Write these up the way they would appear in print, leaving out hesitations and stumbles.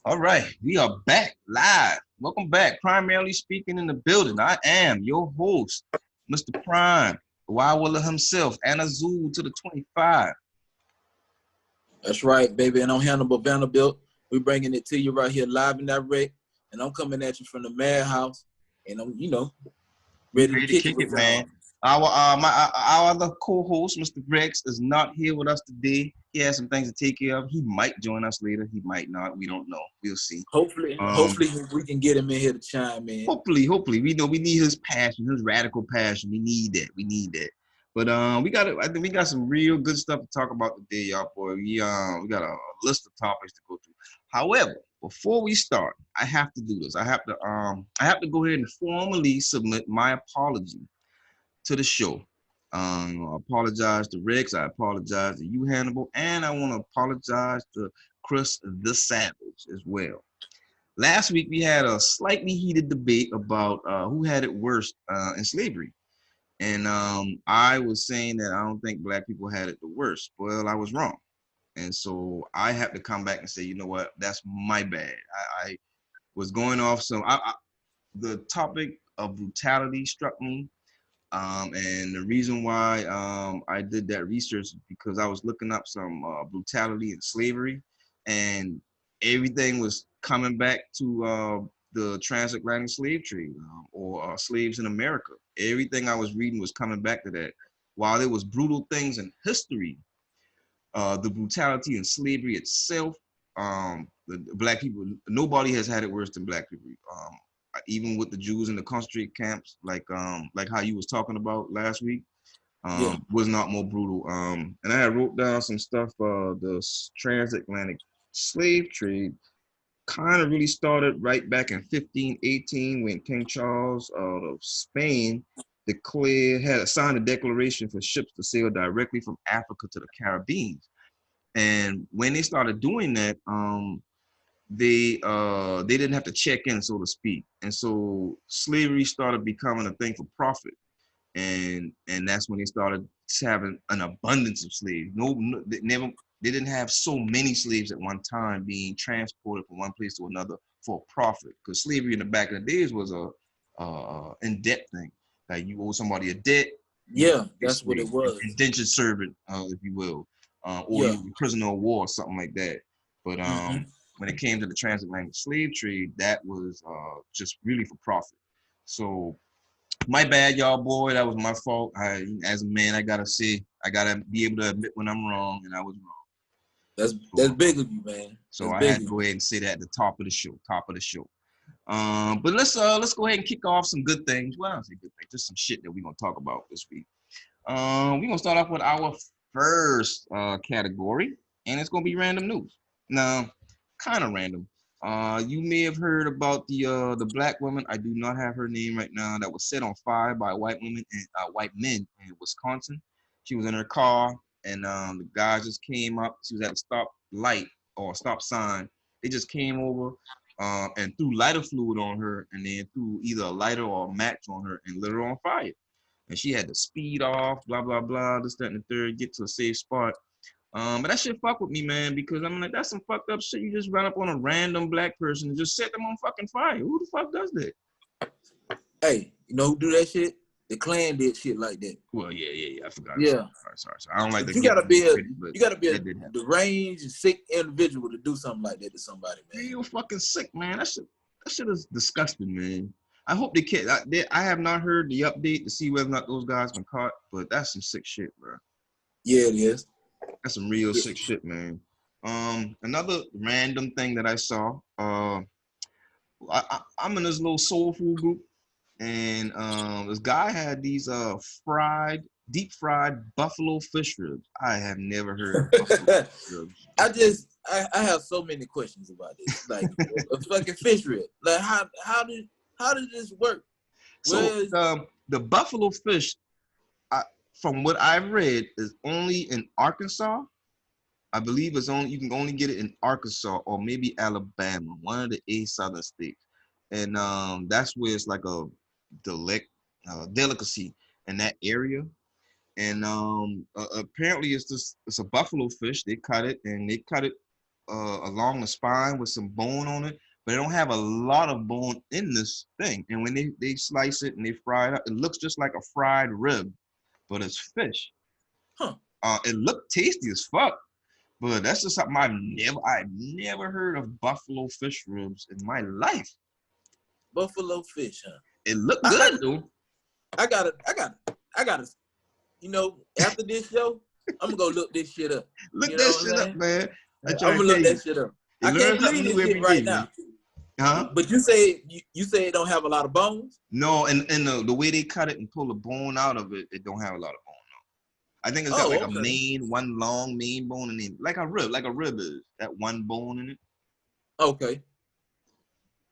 All right, we are back live. Welcome back. Primarily speaking in the building. I am your host, Mr. Prime, Wild Willer himself, and Azul to the 25. That's right, baby. And I'm Hannibal Vanderbilt. We're bringing it to you right here live and direct. And I'm coming at you from the madhouse. And I'm, We ready to ready to kick it kick it, with man. y'all. Our other co-host, Mr. Rex, is not here with us today. He has some things to take care of. He might join us later. He might not. We don't know. We'll see. Hopefully, Um, hopefully we can get him in here to chime in. hopefully, we know we need his passion, his radical passion. We need that. We need that. But I think we got some real good stuff to talk about today, y'all. Boy, we got a list of topics to go through. However, before we start, I have to do this. I have to go ahead and formally submit my apology to the show. I apologize to Rex. I apologize to you, Hannibal, and I want to apologize to Chris the Savage as well. Last week we had a slightly heated debate about who had it worst in slavery, and I was saying that I don't think black people had it the worst. Well, I was wrong, and so I have to come back and say, you know what, that's my bad. I was going off the topic of brutality struck me, and the reason why I did that research is because I was looking up some brutality and slavery, and everything was coming back to the transatlantic slave trade or slaves in America. Everything I was reading was coming back to that. While there was brutal things in history, the brutality and slavery itself, the black people, nobody has had it worse than black people. Even with the Jews in the concentration camps, like how you was talking about last week, Yeah. was not more brutal. And I had wrote down some stuff. The transatlantic slave trade kind of really started right back in 1518 when King Charles of Spain had signed a declaration for ships to sail directly from Africa to the Caribbean. And when they started doing that, they didn't have to check in, so to speak. And so slavery started becoming a thing for profit. And that's when they started having an abundance of slaves. They didn't have so many slaves at one time being transported from one place to another for profit. Because slavery in the back of the days was a in debt thing. Like you owe somebody a debt, you Yeah, a that's what slave, it was. indentured servant, if you will, or Yeah. you were a prisoner of war, or something like that. But Mm-hmm. when it came to the transatlantic slave trade, that was just really for profit. So my bad, y'all, boy. That was my fault. As a man, I gotta be able to admit when I'm wrong, and I was wrong. That's So, big of you, man. so That's I had big to of go you. ahead and say that at the top of the show. Top of the show. But let's go ahead and kick off some good things. Well, I don't say good things, just some shit that we're gonna talk about this week. We're gonna start off with our first category, and it's gonna be random news. Now, kind of random. You may have heard about the black woman. I do not have her name right now. That was set on fire by white men in Wisconsin. She was in her car, and the guys just came up. She was at a stop light or a stop sign. They just came over and threw lighter fluid on her, and then threw either a lighter or a match on her and lit her on fire. And she had to speed off, blah blah blah, this that and the third, get to a safe spot. But that shit fuck with me, man, because I'm like, that's some fucked up shit. You just run up on a random black person and just set them on fucking fire. Who the fuck does that? Hey, you know who do that shit? The Klan did shit like that. Well, yeah. I forgot. Yeah. Sorry. I don't like to But you give gotta them be a credit, but you gotta be a that did happen. deranged, sick individual to do something like that to somebody, man. Real fucking sick, man. That shit is disgusting, man. I hope they can't. I have not heard the update to see whether or not those guys been caught, but that's some sick shit, bro. Yeah, it is. That's some real sick shit, man. Another random thing that I saw. I'm in this little soul food group, and this guy had these deep fried buffalo fish ribs. I have never heard of buffalo fish ribs. I have so many questions about this. Like a fucking fish rib. Like how did this work? So the buffalo fish, I, from what I've read, is only in Arkansas. I believe you can only get it in Arkansas or maybe Alabama, one of the eight southern states, and that's where it's like a delicacy in that area. And apparently it's a buffalo fish. They cut it along the spine with some bone on it, but they don't have a lot of bone in this thing. And when they slice it and they fry it up, it looks just like a fried rib, but it's fish. Huh. It looked tasty as fuck, but that's just something I've never heard of buffalo fish ribs in my life. Buffalo fish, huh? It looked good though. I gotta. You know, after this show, I'm gonna go look this shit up. Look You know that what I'm shit up, saying? man. I I'm try gonna to tell look you, that shit up. you I learn can't something believe new this every shit day, right man. now. Huh? But you say it don't have a lot of bones. No, and the way they cut it and pull the bone out of it, it don't have a lot of bone. I think it's got like Oh, a okay. one long main bone in it, like a rib is that one bone in it. Okay.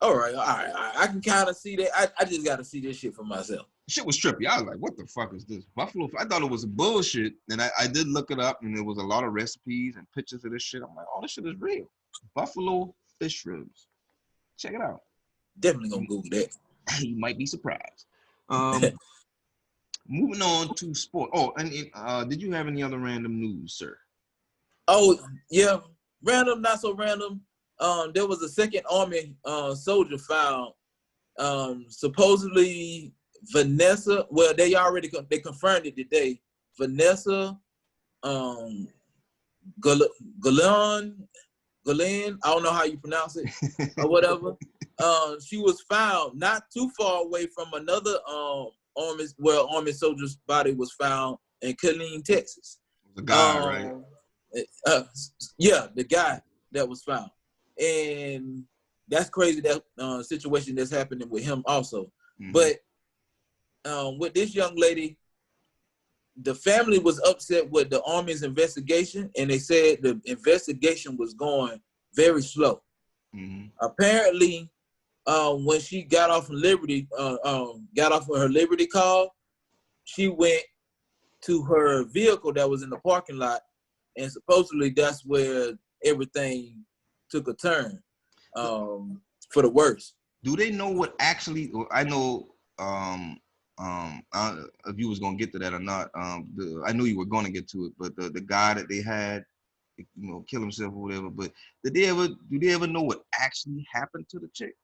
All right. I can kind of see that. I just got to see this shit for myself. Shit was trippy. I was like, what the fuck is this? Buffalo. I thought it was bullshit. And I did look it up and there was a lot of recipes and pictures of this shit. I'm like, oh, this shit is real. Buffalo fish ribs. Check it out. Definitely gonna Google that. You might be surprised. Moving on to sport. Oh, and did you have any other random news, sir? Oh, yeah. Random, not so random. There was a second army soldier found. Supposedly Vanessa. Well, they confirmed it today. Vanessa Galen. I don't know how you pronounce it or whatever. She was found not too far away from another army soldier's body was found in Killeen, Texas. The guy, right? Yeah, the guy that was found, and that's crazy. That situation that's happening with him also. Mm-hmm. But with this young lady, the family was upset with the Army's investigation, and they said the investigation was going very slow. Mm-hmm. Apparently, when she got off of Liberty, got off of her Liberty call, she went to her vehicle that was in the parking lot, and supposedly that's where everything took a turn for the worse. Do they know what actually? I know. If you was gonna get to that or not, I knew you were gonna get to it, but the guy that they had, kill himself or whatever. But do they ever know what actually happened to the chick?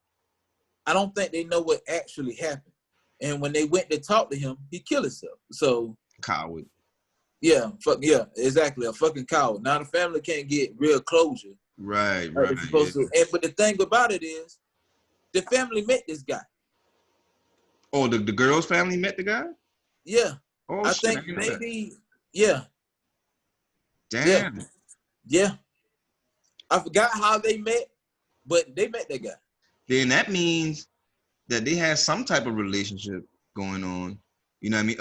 I don't think they know what actually happened. And when they went to talk to him, he killed himself. So coward. Yeah, exactly. A fucking coward. Now the family can't get real closure. Right. It's supposed to. But the thing about it is, the family met this guy. Oh, the girl's family met the guy? Yeah. Oh, I shit, think maybe, yeah. Damn. Yeah. I forgot how they met, but they met that guy. Then that means that they had some type of relationship going on. You know what I mean?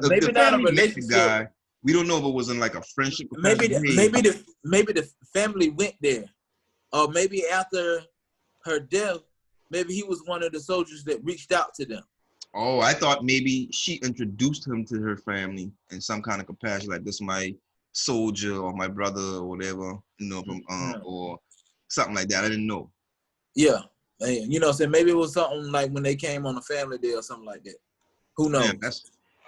Maybe the not a family met the relationship. guy, we don't know if it was in like a friendship. Maybe the family went there. Or maybe after her death, maybe he was one of the soldiers that reached out to them. Oh, I thought maybe she introduced him to her family in some kind of capacity, like this is my soldier or my brother or whatever, from or something like that. I didn't know. Yeah. So maybe it was something like when they came on a family day or something like that. Who knows? Man,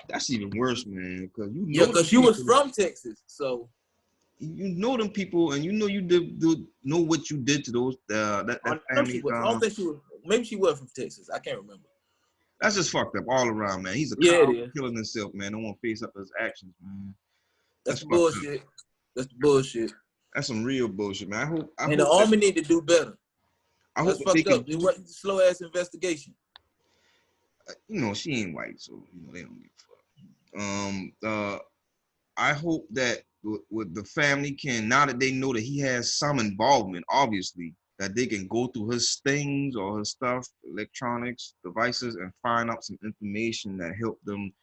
that's even worse, man. Because she was from Texas, so you know them people, and you know what you did to those that family. I don't think she was. Maybe she was from Texas. I can't remember. That's just fucked up all around, man. He's a coward, killing himself, man. Don't want to face up his actions, man. That's bullshit. That's bullshit. That's some real bullshit, man. I hope the Army need to do better. That's fucked up. It wasn't a slow ass investigation. She ain't white, so they don't give a fuck. I hope that with the family now that they know that he has some involvement, obviously, that they can go through his things or his stuff, electronics, devices, and find out some information that help them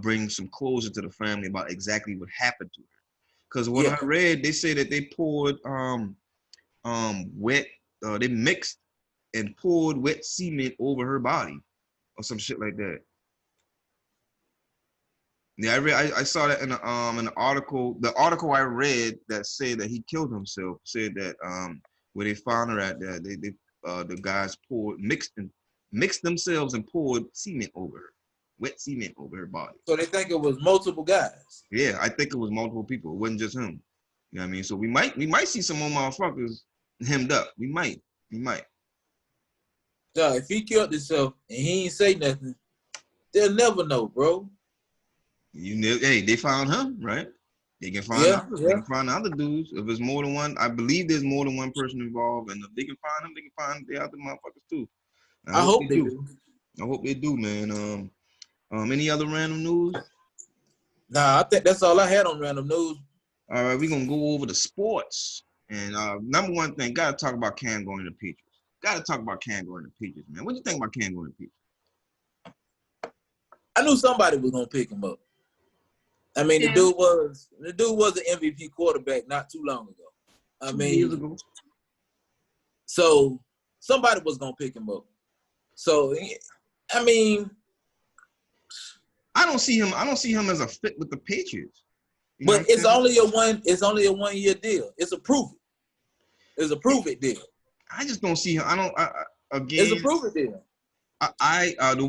bring some closure to the family about exactly what happened to her. Because what I read, they say that they poured they mixed and poured wet cement over her body or some shit like that. Yeah, I saw that in an article. The article I read that said that he killed himself said that where they found her at, that the guys mixed themselves and poured cement over her, wet cement over her body. So they think it was multiple guys. Yeah, I think it was multiple people. It wasn't just him. You know what I mean? So we might see some more motherfuckers hemmed up. We might. So if he killed himself and he ain't say nothing, they'll never know, bro. Hey, they found him, right? They can find Yeah, others. They yeah. can find other dudes. If it's more than one, I believe there's more than one person involved. And if they can find them, they can find the other motherfuckers too. I I hope hope they they do. do. I hope they do, man. Any other random news? Nah, I think that's all I had on random news. All right, we're gonna go over the sports. And number one thing, gotta talk about Cam going to the Patriots. Gotta talk about Cam going to the Patriots, man. What do you think about Cam going to the Patriots? I knew somebody was gonna pick him up. I mean, Yeah. the dude was an MVP quarterback not too long ago. I 2 mean, years ago. so somebody was gonna pick him up. So I mean, I don't see him as a fit with the Patriots. You know but it's only a 1 year deal. It's a prove it. It's a prove it deal. I just don't see him. It's a prove it deal.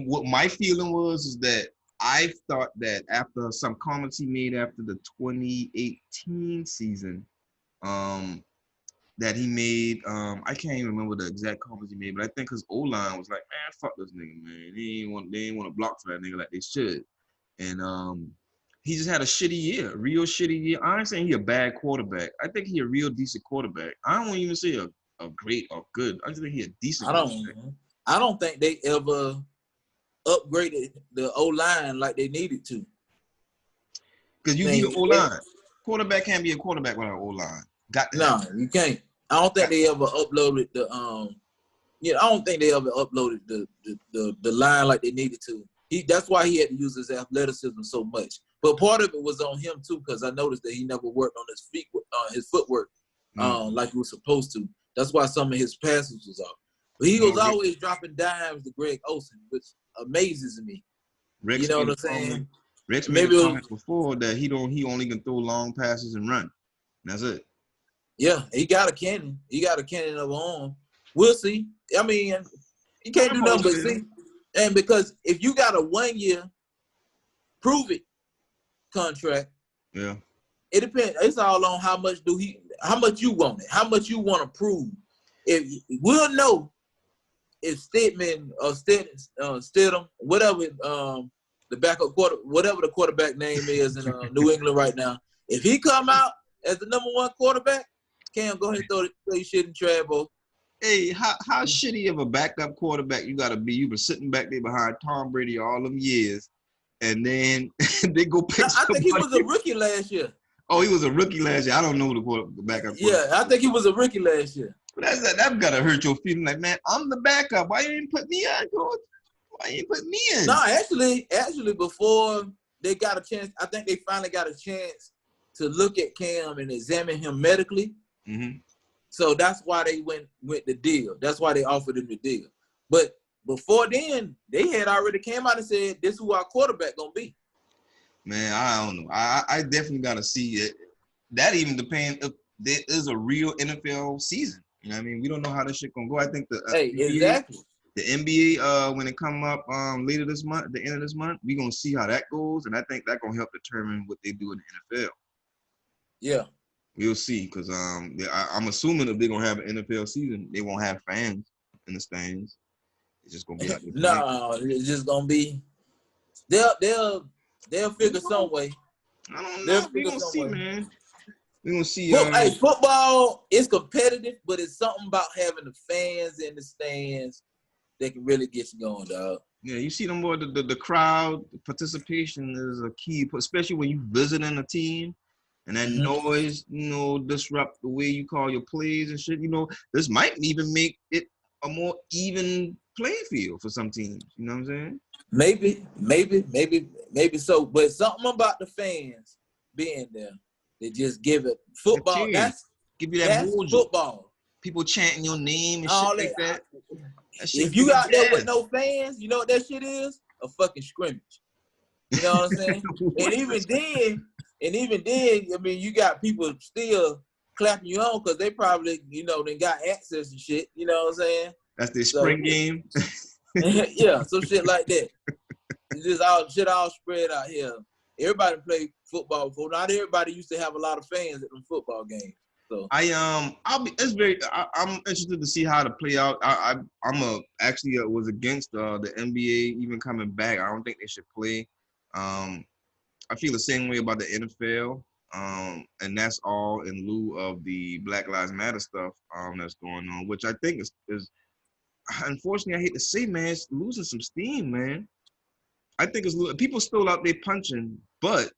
What my feeling was is that I thought that after some comments he made after the 2018 season, that he made, I can't even remember the exact comments he made, but I think his O-line was like, man, fuck this nigga, man. They ain't want to block for that nigga like they should. And he just had a shitty year, real shitty year. I ain't saying he a bad quarterback. I think he a real decent quarterback. I don't even say a great or good. I just think he a decent quarterback. I don't think they ever upgraded the O-line like they needed to. Because you need an O-line. Quarterback can't be a quarterback without an O-line. No, you can't. I don't think they ever uploaded the I don't think they ever uploaded the line like they needed to. That's why he had to use his athleticism so much. But part of it was on him too, because I noticed that he never worked on his footwork like he was supposed to. That's why some of his passes was off. But he was always dropping dimes to Greg Olsen, which amazes me. Rex, you know what I'm saying? Rex made a comment before that he only can throw long passes and run. That's it. Yeah, he got a cannon. He got a cannon of arm. We'll see. I mean, he can't do nothing but see. And because if you got a 1 year prove it contract, yeah, it depends. It's all on how much you want it, how much you want to prove. If we'll know if Stidham or Stidham, whatever the backup whatever the quarterback name is in New England right now, if he come out as the number one quarterback, Cam, go ahead and throw your shit in Trabo. Hey, how shitty of a backup quarterback you gotta be? You been sitting back there behind Tom Brady all them years, and then they go pick. I think he was a rookie last year. Oh, he was a rookie last year. I don't know the backup. Yeah, I think he was a rookie last year. But that's gotta hurt your feeling. Like, man, I'm the backup. Why you didn't put me on? Why you didn't put me in? No, actually, before they got a chance, I think they finally got a chance to look at Cam and examine him medically. Mm-hmm. So that's why they went with the deal. That's why they offered him the deal. But before then, they had already came out and said, this is who our quarterback gonna be. Man, I don't know. I definitely gotta see it. That even depends if there is a real NFL season. You know what I mean? We don't know how this shit gonna go. I think the exactly. The NBA, when it come up later this month, at the end of this month, we're gonna see how that goes, and I think that's gonna help determine what they do in the NFL. Yeah. We'll see, because I'm assuming if they're gonna have an NFL season, they won't have fans in the stands. It's just gonna be like no, it's just gonna be. They'll figure some way. I don't know. We're gonna see, man. We're gonna see. Hey, football is competitive, but it's something about having the fans in the stands that can really get you going, dog. Yeah, you see them more. The crowd participation is a key, especially when you visiting a team. And that noise, disrupt the way you call your plays and shit. This might even make it a more even playing field for some teams. You know what I'm saying? Maybe so. But something about the fans being there, they just give it football. Give you that football. People chanting your name and shit like that. If you out there with no fans, you know what that shit is? A fucking scrimmage. You know what I'm saying? And even then, I mean, you got people still clapping you on because they probably, they got access and shit. You know what I'm saying? That's their spring game. Yeah, some shit like that. It's just all spread out here. everybody played football before. Not everybody used to have a lot of fans at them football games. So I'm interested to see how to play out. Actually was against the NBA even coming back. I don't think they should play. I feel the same way about the NFL. And that's all in lieu of the Black Lives Matter stuff that's going on, which I think is unfortunately, I hate to say, man, it's losing some steam, man. I think people still out there punching, but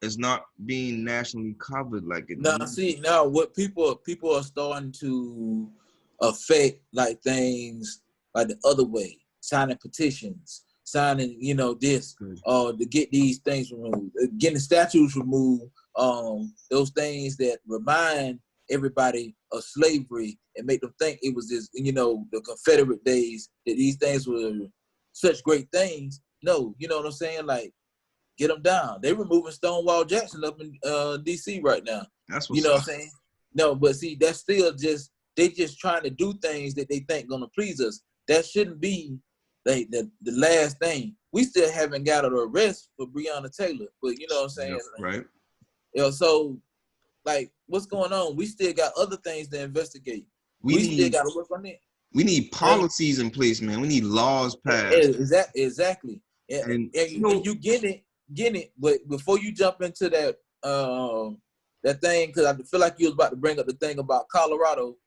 it's not being nationally covered like it now, needs. see, now what people are starting to affect like things like the other way, signing petitions, signing, this, to get these things removed, getting statues removed, those things that remind everybody of slavery and make them think it was this, the Confederate days, that these things were such great things. No, you know what I'm saying? Like, get them down. They removing Stonewall Jackson up in D.C. right now. That's what I'm saying? No, but see, that's still they just trying to do things that they think gonna please us. That shouldn't be like the last thing. We still haven't got an arrest for Breonna Taylor, but you know what I'm saying? Yeah, right. So like, what's going on? We still got other things to investigate. We still got to work on it. We need policies in place, man. We need laws passed. Exactly. And you get it, but before you jump into that that thing, because I feel like you was about to bring up the thing about Colorado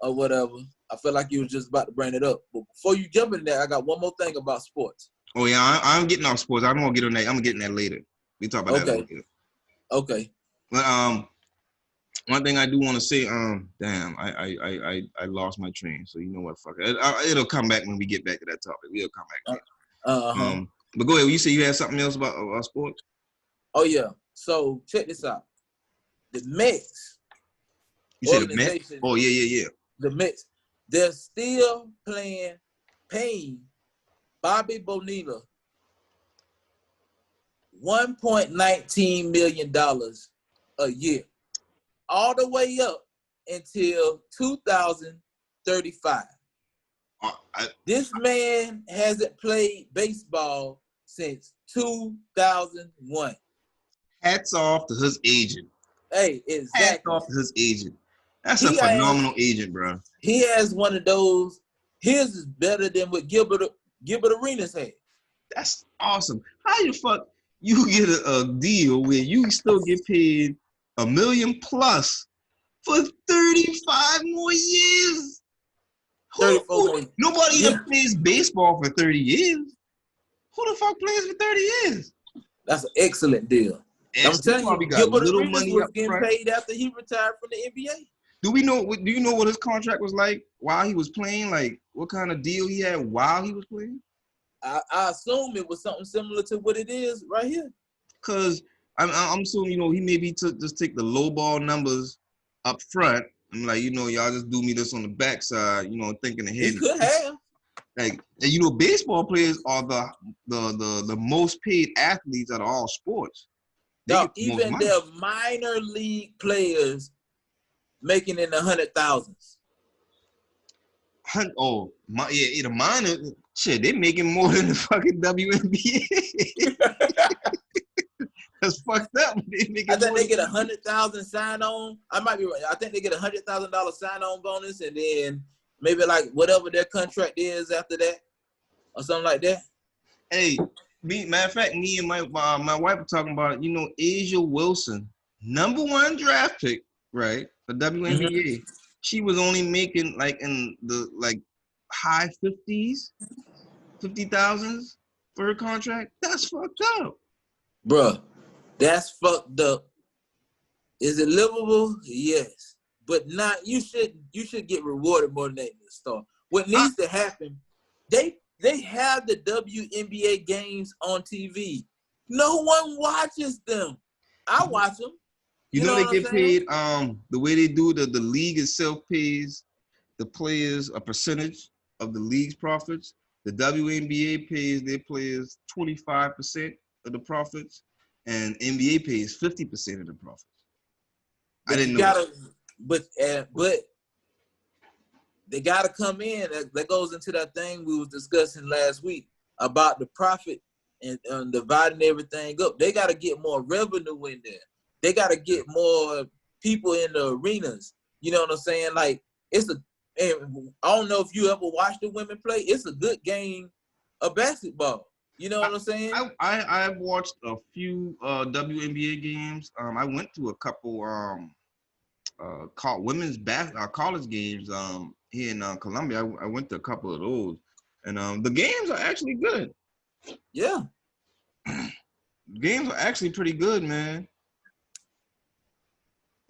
or whatever. I feel like you was just about to bring it up. But before you jump in there, I got one more thing about sports. Oh yeah, I'm getting off sports. I'm gonna get on that. I'm getting that later. We talk about that later. Okay. But one thing I do want to say, damn, I lost my train. So you know what, fuck it. It'll come back when we get back to that topic. We'll come back. But go ahead. You say you had something else about sports? Oh yeah. So check this out. The Mets. You said the Mets? Oh yeah. The Mets. They're still paying Bobby Bonilla $1.19 million a year, all the way up until 2035. This man hasn't played baseball since 2001. Hats off to his agent. Hey, exactly. Hats off to his agent. That's a phenomenal agent, bro. He has one of those. His is better than what Gilbert Arenas had. That's awesome. How the fuck you get a deal where you still get paid $1 million plus for 35 more years? 34 more. Nobody even plays baseball for 30 years. Who the fuck plays for 30 years? That's an excellent deal. I'm telling you, Gilbert Arenas was getting paid after he retired from the NBA. Do you know what his contract was like while he was playing? Like, what kind of deal he had while he was playing? I assume it was something similar to what it is right here. Cause I'm assuming, he maybe just take the low ball numbers up front. I'm like, y'all just do me this on the backside, thinking ahead. He could have. Like, baseball players are the most paid athletes out of all sports. Even their minor league players making in the 100,000s. The minor shit, they making more than the fucking WNBA. That's fucked up. I think they get 100,000 sign on. I might be right. I think they get $100,000 sign on bonus, and then maybe like whatever their contract is after that, or something like that. Hey, matter of fact, me and my wife were talking about, Asia Wilson, #1 draft pick, right, for WNBA. Mm-hmm. She was only making like in the high 50,000s for her contract. That's fucked up, bruh. That's fucked up. Is it livable? Yes, but not. You should get rewarded more than that in the store. What needs to happen? They have the WNBA games on TV. No one watches them. I watch them. You know they get paid. The way they do the league itself pays the players a percentage of the league's profits. The WNBA pays their players 25% of the profits, and NBA pays 50% of the profits. But I didn't know. But they gotta come in. That goes into that thing we was discussing last week about the profit and dividing everything up. They got to get more revenue in there. They got to get more people in the arenas. You know what I'm saying? Like, and I don't know if you ever watched the women play. It's a good game of basketball. You know what I'm saying? I've watched a few WNBA games. I went to a couple women's college games here in Columbia. I went to a couple of those, and the games are actually good. Yeah, Games are actually pretty good, man.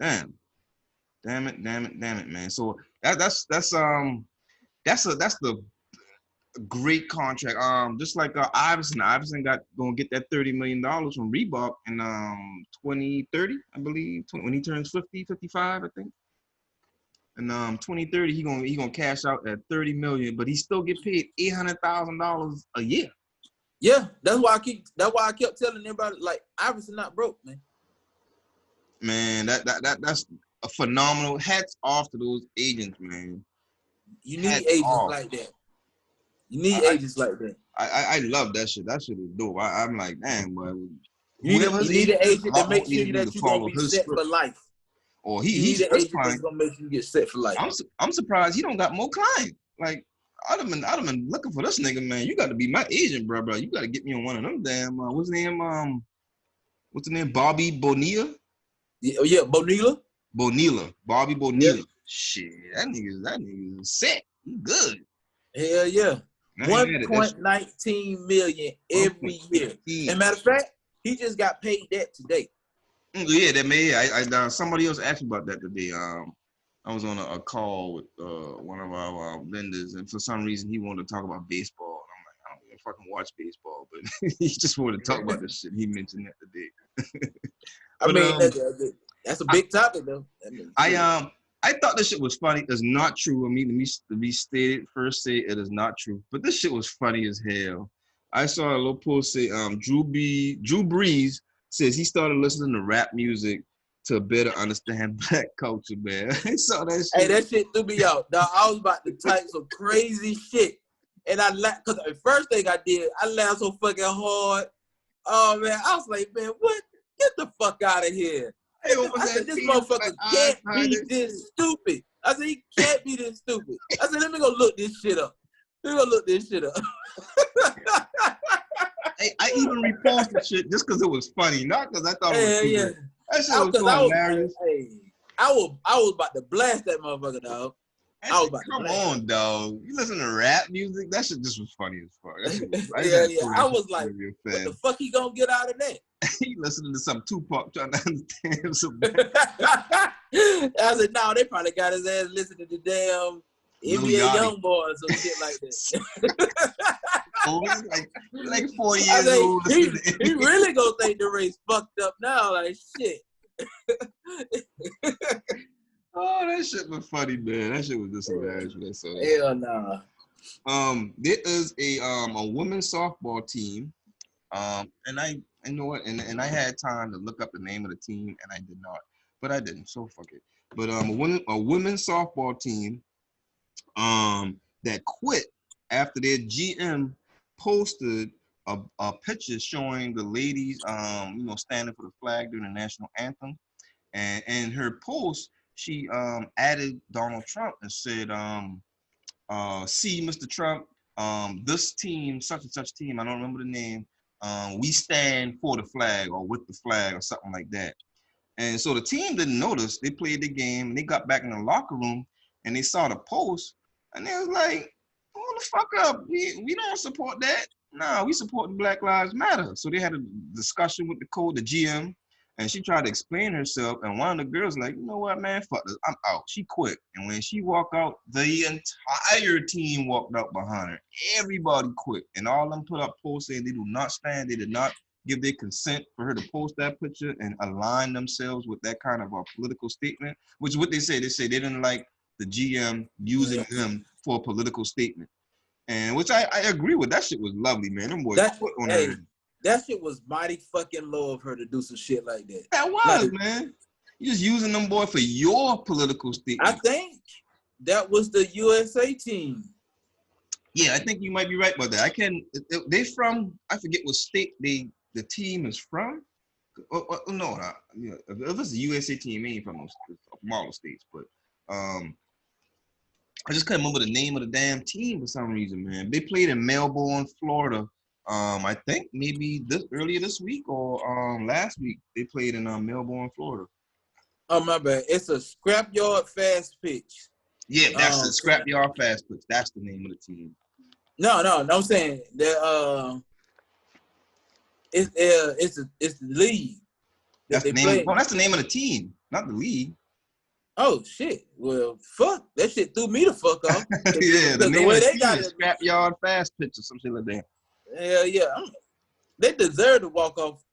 Damn it, man. So that's the great contract. Just like Iverson. Iverson gonna get that $30 million from Reebok in 2030, I believe, when he turns 50, 55, I think. And 2030, he gonna cash out at $30 million, but he still get paid $800,000 a year. Yeah, that's why I kept telling everybody, like, Iverson not broke, man. Man, that's a phenomenal. Hats off to those agents, man. You need agents like that. You need agents like that. I love that shit. That shit is dope. I'm like, damn, boy. You need an agent to make sure that you're gonna be set for life. Or you need an agent that's gonna make you get set for life. I'm surprised he don't got more clients. Like, I'd have been looking for this nigga, man. You got to be my agent, bro. You got to get me on one of them damn. What's the name? Bobby Bonilla. Yeah, Bonilla. Bobby Bonilla. Yeah. Shit, that nigga is set. He good. Hell yeah. 1.19 million every year. And matter of fact, he just got paid that today. Yeah, that may. I somebody else asked me about that today. I was on a call with one of our vendors, and for some reason he wanted to talk about baseball. And I'm like, I don't even fucking watch baseball, but he just wanted to talk about this shit. He mentioned that today. But, that's a big topic, though. I thought this shit was funny. It's not true. I mean, to be stated first, say it is not true. But this shit was funny as hell. I saw a little post say, Drew Brees says he started listening to rap music to better understand black culture, man. I saw that shit. Hey, that shit threw me out. Dog, I was about to type some crazy shit. And I laughed, because the first thing I did, I laughed so fucking hard. Oh, man, I was like, man, what? Get the fuck out of here. I said, this motherfucker can't be this stupid. I said, he can't be this stupid. I said, let me go look this shit up. I even reposted shit just because it was funny, not because I thought it was stupid. Yeah. That shit was so hilarious. I was about to blast that motherfucker, dog. Come on, dog. You listen to rap music? That shit just was funny as fuck. I was like, what the fuck he gonna get out of that? He listening to some Tupac trying to understand some. I said, no, they probably got his ass listening to damn NBA Youngboy or some shit like that. Oh, he's like 4 years old. He really gonna think the race fucked up now, like shit. Oh, that shit was funny, man. That shit was just hilarious. Hell nah. There is a women's softball team. And I know what, and I had time to look up the name of the team, and I did not, but I didn't. So fuck it. But a women's softball team, that quit after their GM posted a picture showing the ladies, standing for the flag during the national anthem, and in her post, she added Donald Trump and said, "See, Mr. Trump, this team, such and such team, I don't remember the name." We stand for the flag or with the flag or something like that. And so the team didn't notice. They played the game and they got back in the locker room and they saw the post and they was like, hold the fuck up. We don't support that. No, we support the Black Lives Matter. So they had a discussion with the GM, and she tried to explain herself. And one of the girls like, you know what, man, fuck this. I'm out. She quit. And when she walked out, the entire team walked out behind her. Everybody quit. And all of them put up posts saying they do not stand. They did not give their consent for her to post that picture and align themselves with that kind of a political statement, which is what they say. They say they didn't like the GM using them for a political statement. And which I agree with. That shit was lovely, man. Them boys put on her. That shit was mighty fucking low of her to do some shit like that. That was, man. You just using them boy for your political statement. I think that was the USA team. Yeah, I think you might be right about that. They from, I forget what state the team is from. No, yeah, if it's a USA team, it ain't from all the states. But I just couldn't remember the name of the damn team for some reason, man. They played in Melbourne, Florida. I think maybe earlier this week or last week they played in Melbourne, Florida. Oh my bad. It's a scrapyard fast pitch. Yeah, that's it. Scrapyard Fast Pitch. That's the name of the team. No, I'm saying that it's the league that That's the they name. play. No, that's the name of the team, not the league. Oh shit! Well, fuck that shit threw me the fuck off. Yeah, the Because the name way of the they team got is it, Scrapyard Fast Pitch or something like that. yeah, they deserve to walk off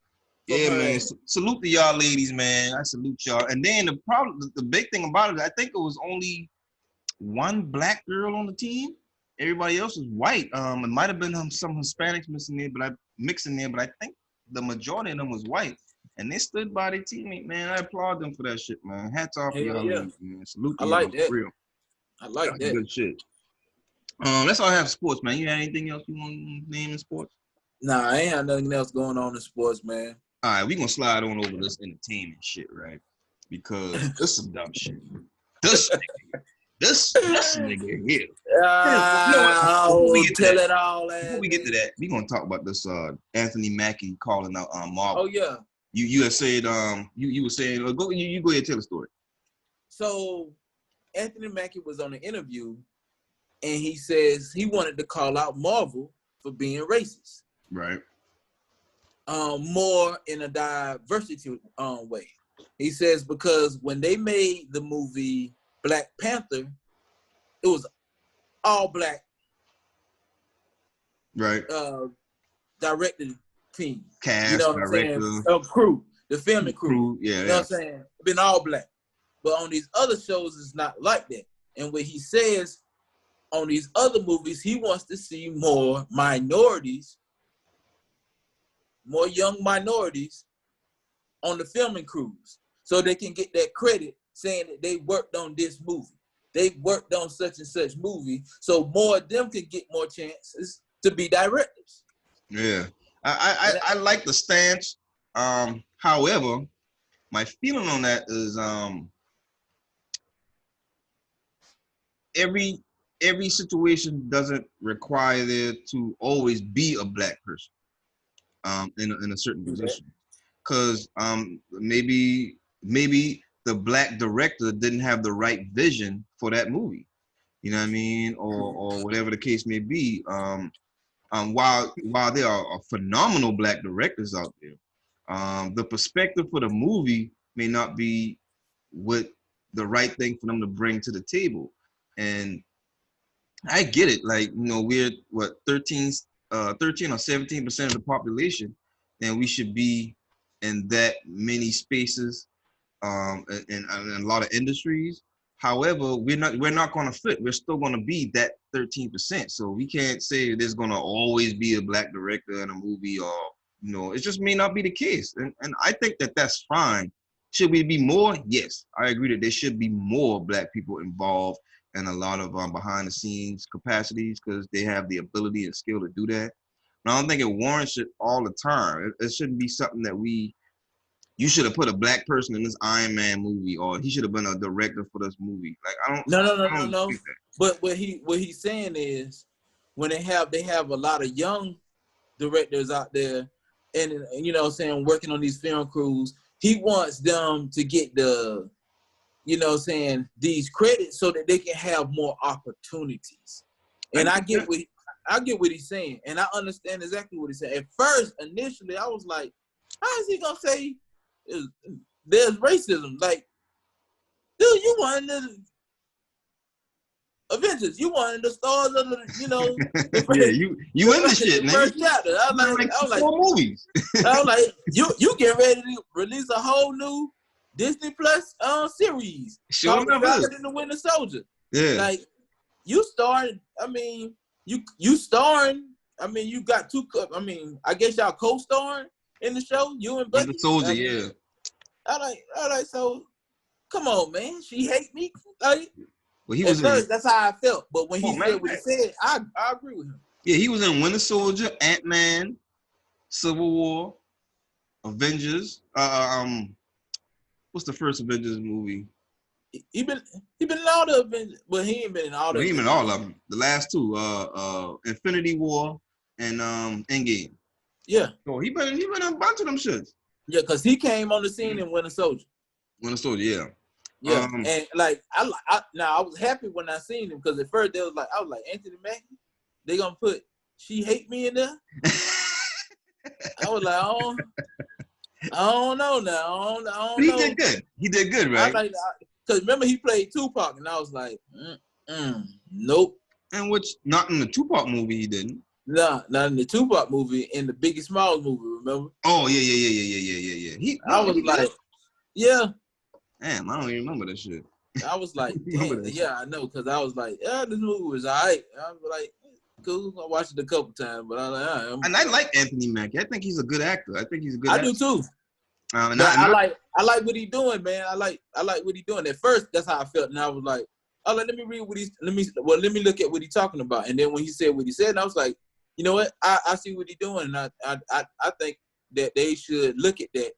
from Yeah, her man. ass. Salute to y'all, ladies, man. I salute y'all. And then the big thing about it, I think it was only one black girl on the team. Everybody else was white. It might have been some Hispanics mixing there, but I think the majority of them was white. And they stood by their teammate, man. I applaud them for that shit, man. Hats off to Hell y'all, yeah, ladies, man. Salute I to y'all like for that. real. I like That's that. good shit. That's all I have for sports, man. You got anything else you want to name in sports? Nah, I ain't have nothing else going on in sports, man. All right, we gonna slide on over this entertainment shit, right? Because this is some dumb shit. This nigga here. You know what? Before we Oh, get to tell that, it all, before we get to that, we gonna talk about this Anthony Mackie calling out Marvel. Oh yeah. You had said you were saying you go ahead and tell the story. So Anthony Mackie was on an interview, and he says he wanted to call out Marvel for being racist. Right. More in a diversity way. He says because when they made the movie Black Panther, it was all black, right, directed team. cast, You know what I'm director, saying? Crew, the filming crew. Yeah, you know what I'm saying? Been all black. But on these other shows, it's not like that. And what he says on these other movies, he wants to see more minorities, more young minorities on the filming crews, so they can get that credit saying that they worked on this movie. They worked on such and such movie, so more of them can get more chances to be directors. Yeah, I like the stance. However, my feeling on that is every situation doesn't require there to always be a black person in a certain position, because maybe the black director didn't have the right vision for that movie, you know what I mean, or whatever the case may be. While there are phenomenal black directors out there, the perspective for the movie may not be what the right thing for them to bring to the table. And I get it. Like, we're what 13 or 17% of the population, and we should be in that many spaces, in a lot of industries. However, we're not going to fit. We're still going to be that 13%. So we can't say there's going to always be a black director in a movie, or it just may not be the case. And I think that that's fine. Should we be more? Yes, I agree that there should be more black people involved in a lot of behind the scenes capacities, because they have the ability and skill to do that. But I don't think it warrants it all the time. It shouldn't be something that you should have put a black person in this Iron Man movie, or he should have been a director for this movie. Like, I don't. No. But what he's saying is, when they have a lot of young directors out there, and saying working on these film crews, he wants them to get the, these credits so that they can have more opportunities. And I get what he's saying, and I understand exactly what he's saying. At first, initially, I was like, how is he gonna say there's racism? Like, dude, you one of the Avengers, you one of the stars of the, yeah, you in the shit, man. First chapter. I was like, 4 movies. I was like, you get ready to release a whole new Disney Plus series called Falcon and the Winter Soldier. Yeah. Like, you starring. I mean, you starring. I mean, you got two. I mean, I guess y'all co-starring in the show. You and Bucky. The Soldier, yeah. I like. So, come on, man. She hate me. Like, But he At was in. first, that's how I felt. But when he Oh man, said what he said, I agree with him. yeah, he was in Winter Soldier, Ant-Man, Civil War, Avengers. What's the first Avengers movie? He been in all the Avengers, but he ain't been in all the No, he been in Avengers. all of them. The last two, Infinity War and Endgame. Yeah. So he been in a bunch of them shits. Yeah, because he came on the scene in Winter Soldier. Winter Soldier, yeah. Yeah, and like I was happy when I seen him because at first I was like Anthony Mackie, they gonna put She Hate Me in there. I was like, I don't know now. I don't He know. did good. He did good, right? Because remember he played Tupac, and I was like, nope. And which not in the Tupac movie he didn't. Nah, not in the Tupac movie. In the Biggie Smalls movie, remember? Oh yeah. I was like, yeah. Damn, I don't even remember that shit. I was like, damn, yeah, I know, because I was like, yeah, this movie was all right. I was like, cool. I watched it a couple times, but I was like, all right. And I like Anthony Mackie. I think he's a good actor. I think he's a good actor. actor. I do too. And I like what he's doing, man. I like what he's doing. At first, that's how I felt, and I was like, oh, let me read what let me look at what he's talking about. And then when he said what he said, I was like, you know what? I see what he's doing, and I think that they should look at that,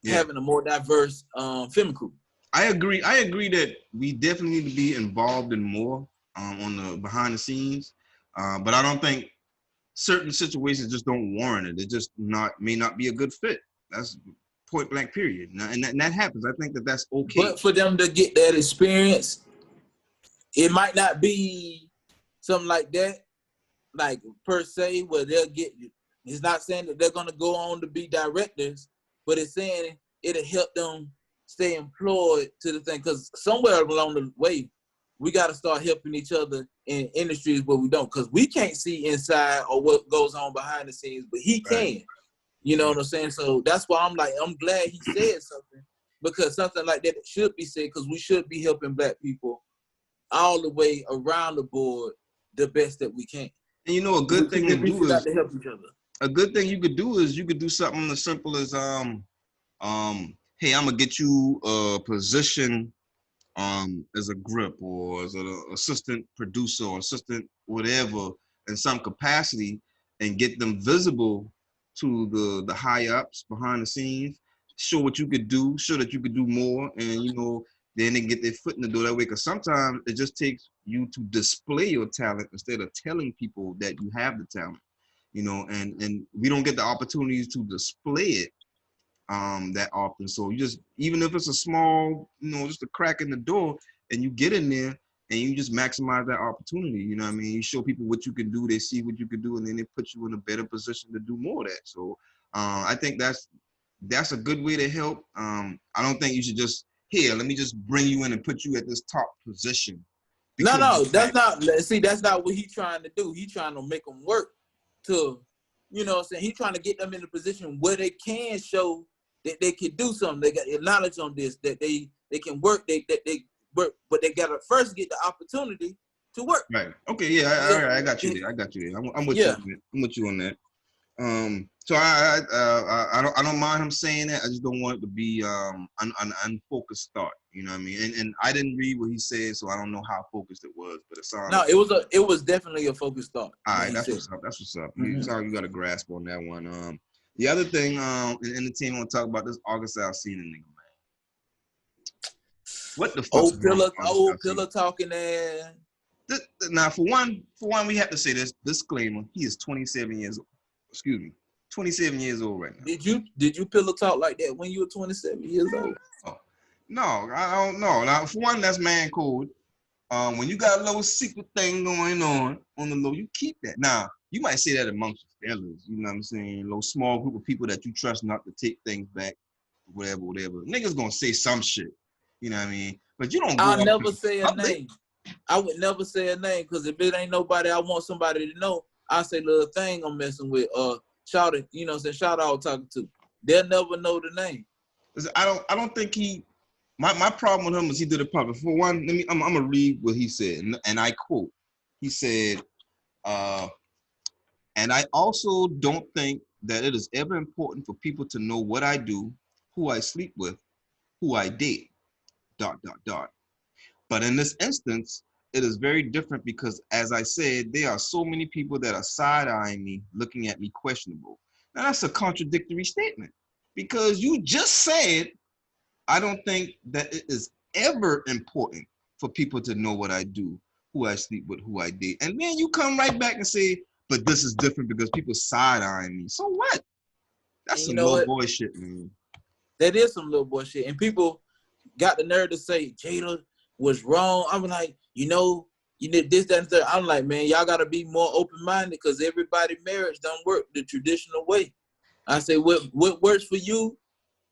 having a more diverse film crew. I agree that we definitely need to be involved in more on the behind the scenes, but I don't think certain situations just don't warrant it. It just may not be a good fit. That's point blank period. And that happens. I think that's okay. But for them to get that experience, it might not be something like that, like per se, where they'll get. It's not saying that they're gonna go on to be directors, but it's saying it'll help them stay employed to the thing. Because somewhere along the way, we got to start helping each other in industries where we don't. Because we can't see inside or what goes on behind the scenes, but he can. You know what I'm saying? So that's why I'm glad he said something, because something like that should be said, because we should be helping Black people all the way around the board the best that we can. And you know, a good thing to do is to help each other. A good thing you could do is you could do something as simple as hey, I'm gonna get you a position as a grip or as an assistant producer or assistant whatever in some capacity, and get them visible to the high ups behind the scenes. Show what you could do, show that you could do more, and you know, then they get their foot in the door that way. Because sometimes it just takes you to display your talent instead of telling people that you have the talent. You know, and we don't get the opportunities to display it that often. So you just, even if it's a small, you know, just a crack in the door, and you get in there and you just maximize that opportunity. You know what I mean? You show people what you can do, they see what you can do, and then they put you in a better position to do more of that. So I think that's a good way to help. I don't think you should just, here, let me just bring you in and put you at this top position. No, that's not. See, that's not what he's trying to do. He's trying to make them work to, you know what I'm saying? He's trying to get them in a position where they can show that they can do something. They got knowledge on this, that they can work, they work, but they got to first get the opportunity to work. Right. Okay, yeah, all right, I got you there. I'm with you. I'm with you on that. So I don't mind him saying that. I just don't want it to be an unfocused thought. You know what I mean? And I didn't read what he said, so I don't know how focused it was. But it sounded. No, it was definitely a focused thought. All right, that's what's up. Mm-hmm. You got a grasp on that one. The other thing in entertainment, I want to talk about this August Alsina nigga, man. What the fuck? Old pillar talking there. Now, for one, we have to say this disclaimer. He is 27 years old. Excuse me, 27 years old right now. Did you pillow talk like that when you were 27 years old? Oh, no, I don't know. Now, for one, that's man code. When you got a little secret thing going on the low, you keep that. Now, you might say that amongst your fellas, you know what I'm saying? A little small group of people that you trust not to take things back, whatever. Niggas gonna say some shit, you know what I mean? But you don't go I'll never say a name. I would never say a name, because if it ain't nobody I want somebody to know, I say little thing I'm messing with, shout it, you know what I'm saying, shout out talking to. They'll never know the name. I don't think he, my problem with him is he did it properly. For one, I'm gonna read what he said, and I quote. He said, and I also don't think that it is ever important for people to know what I do, who I sleep with, who I date, ... But in this instance, it is very different because, as I said, there are so many people that are side-eyeing me, looking at me questionable. Now, that's a contradictory statement because you just said, I don't think that it is ever important for people to know what I do, who I sleep with, who I date. And then you come right back and say, but this is different because people side-eyeing me. So what? That's And some you know little what? boy shit, man. That is some little boy shit. And people got the nerve to say Jada was wrong. I'm like, you did this, that, and third. I'm like, man, y'all gotta be more open-minded because everybody marriage don't work the traditional way. I say what works for you